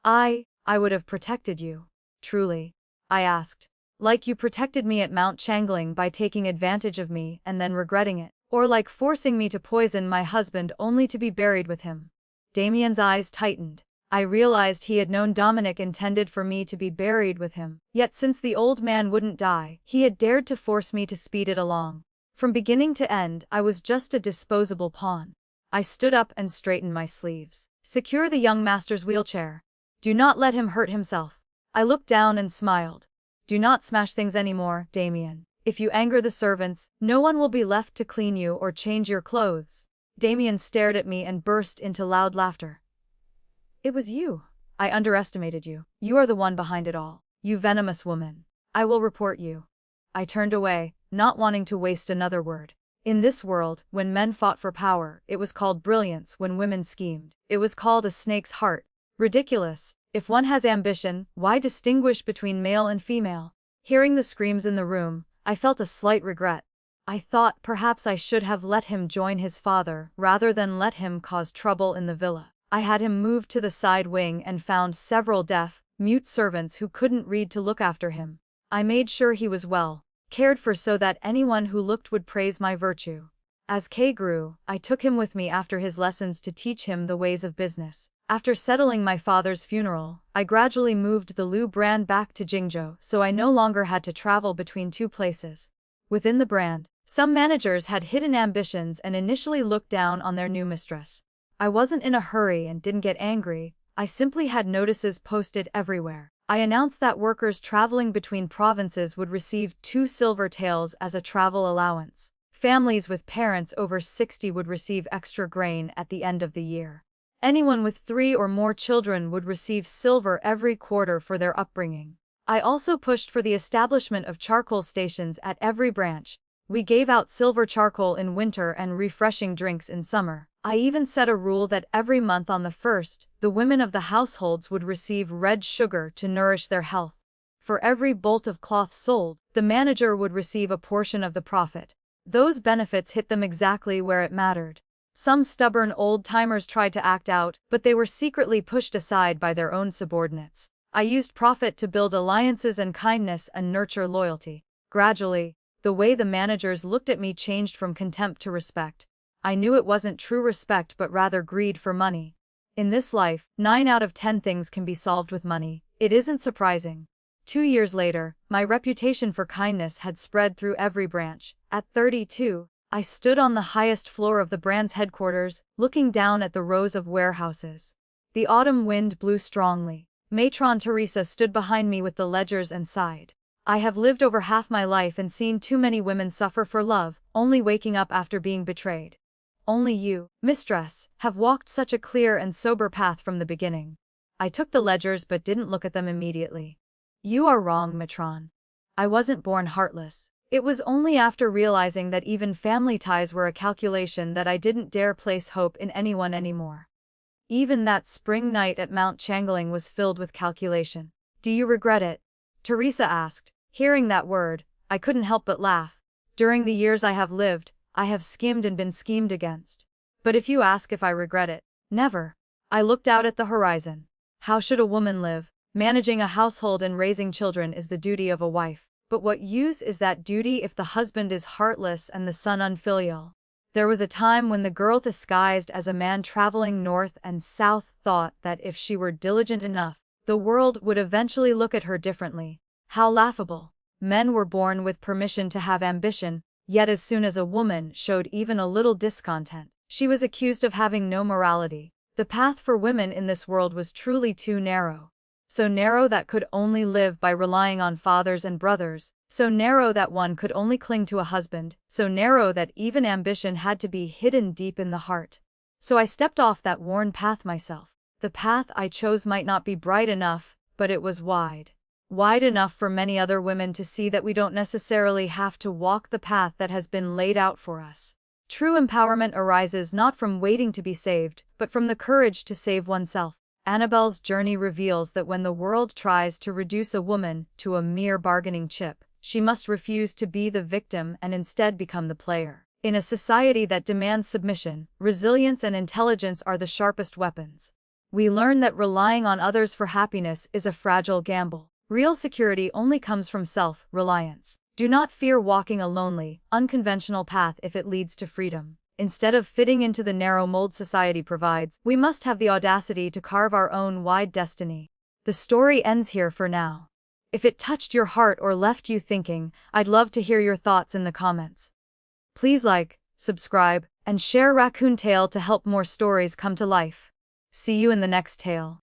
I would have protected you. Truly? I asked. Like you protected me at Mount Changling by taking advantage of me and then regretting it, or like forcing me to poison my husband only to be buried with him. Damien's eyes tightened. I realized he had known Dominic intended for me to be buried with him, yet since the old man wouldn't die, he had dared to force me to speed it along. From beginning to end, I was just a disposable pawn. I stood up and straightened my sleeves. Secure the young master's wheelchair. Do not let him hurt himself. I looked down and smiled. Do not smash things anymore, Damien. If you anger the servants, no one will be left to clean you or change your clothes. Damien stared at me and burst into loud laughter. It was you. I underestimated you. You are the one behind it all. You venomous woman. I will report you. I turned away, not wanting to waste another word. In this world, when men fought for power, it was called brilliance. When women schemed, it was called a snake's heart. Ridiculous. If one has ambition, why distinguish between male and female? Hearing the screams in the room, I felt a slight regret. I thought perhaps I should have let him join his father, rather than let him cause trouble in the villa. I had him moved to the side wing and found several deaf, mute servants who couldn't read to look after him. I made sure he was well, cared for so that anyone who looked would praise my virtue. As Kay grew, I took him with me after his lessons to teach him the ways of business. After settling my father's funeral, I gradually moved the Lu brand back to Jingzhou, so I no longer had to travel between two places. Within the brand, some managers had hidden ambitions and initially looked down on their new mistress. I wasn't in a hurry and didn't get angry, I simply had notices posted everywhere. I announced that workers traveling between provinces would receive 2 silver taels as a travel allowance. Families with parents over 60 would receive extra grain at the end of the year. Anyone with 3 or more children would receive silver every quarter for their upbringing. I also pushed for the establishment of charcoal stations at every branch. We gave out silver charcoal in winter and refreshing drinks in summer. I even set a rule that every month on the 1st, the women of the households would receive red sugar to nourish their health. For every bolt of cloth sold, the manager would receive a portion of the profit. Those benefits hit them exactly where it mattered. Some stubborn old-timers tried to act out, but they were secretly pushed aside by their own subordinates. I used profit to build alliances and kindness and nurture loyalty. Gradually, the way the managers looked at me changed from contempt to respect. I knew it wasn't true respect but rather greed for money. In this life, 9 out of 10 things can be solved with money. It isn't surprising. 2 years later, my reputation for kindness had spread through every branch. At 32, I stood on the highest floor of the brand's headquarters, looking down at the rows of warehouses. The autumn wind blew strongly. Matron Teresa stood behind me with the ledgers and sighed. I have lived over half my life and seen too many women suffer for love, only waking up after being betrayed. Only you, mistress, have walked such a clear and sober path from the beginning. I took the ledgers but didn't look at them immediately. You are wrong, matron. I wasn't born heartless. It was only after realizing that even family ties were a calculation that I didn't dare place hope in anyone anymore. Even that spring night at Mount Changling was filled with calculation. Do you regret it? Teresa asked. Hearing that word, I couldn't help but laugh. During the years I have lived, I have schemed and been schemed against. But if you ask if I regret it, never. I looked out at the horizon. How should a woman live? Managing a household and raising children is the duty of a wife. But what use is that duty if the husband is heartless and the son unfilial? There was a time when the girl disguised as a man traveling north and south thought that if she were diligent enough, the world would eventually look at her differently. How laughable. Men were born with permission to have ambition, yet as soon as a woman showed even a little discontent, she was accused of having no morality. The path for women in this world was truly too narrow. So narrow that could only live by relying on fathers and brothers, so narrow that one could only cling to a husband, so narrow that even ambition had to be hidden deep in the heart. So I stepped off that worn path myself. The path I chose might not be bright enough, but it was wide. Wide enough for many other women to see that we don't necessarily have to walk the path that has been laid out for us. True empowerment arises not from waiting to be saved, but from the courage to save oneself. Annabelle's journey reveals that when the world tries to reduce a woman to a mere bargaining chip, she must refuse to be the victim and instead become the player. In a society that demands submission, resilience and intelligence are the sharpest weapons. We learn that relying on others for happiness is a fragile gamble. Real security only comes from self-reliance. Do not fear walking a lonely, unconventional path if it leads to freedom. Instead of fitting into the narrow mold society provides, we must have the audacity to carve our own wide destiny. The story ends here for now. If it touched your heart or left you thinking, I'd love to hear your thoughts in the comments. Please like, subscribe, and share Raccoon Tale to help more stories come to life. See you in the next tale.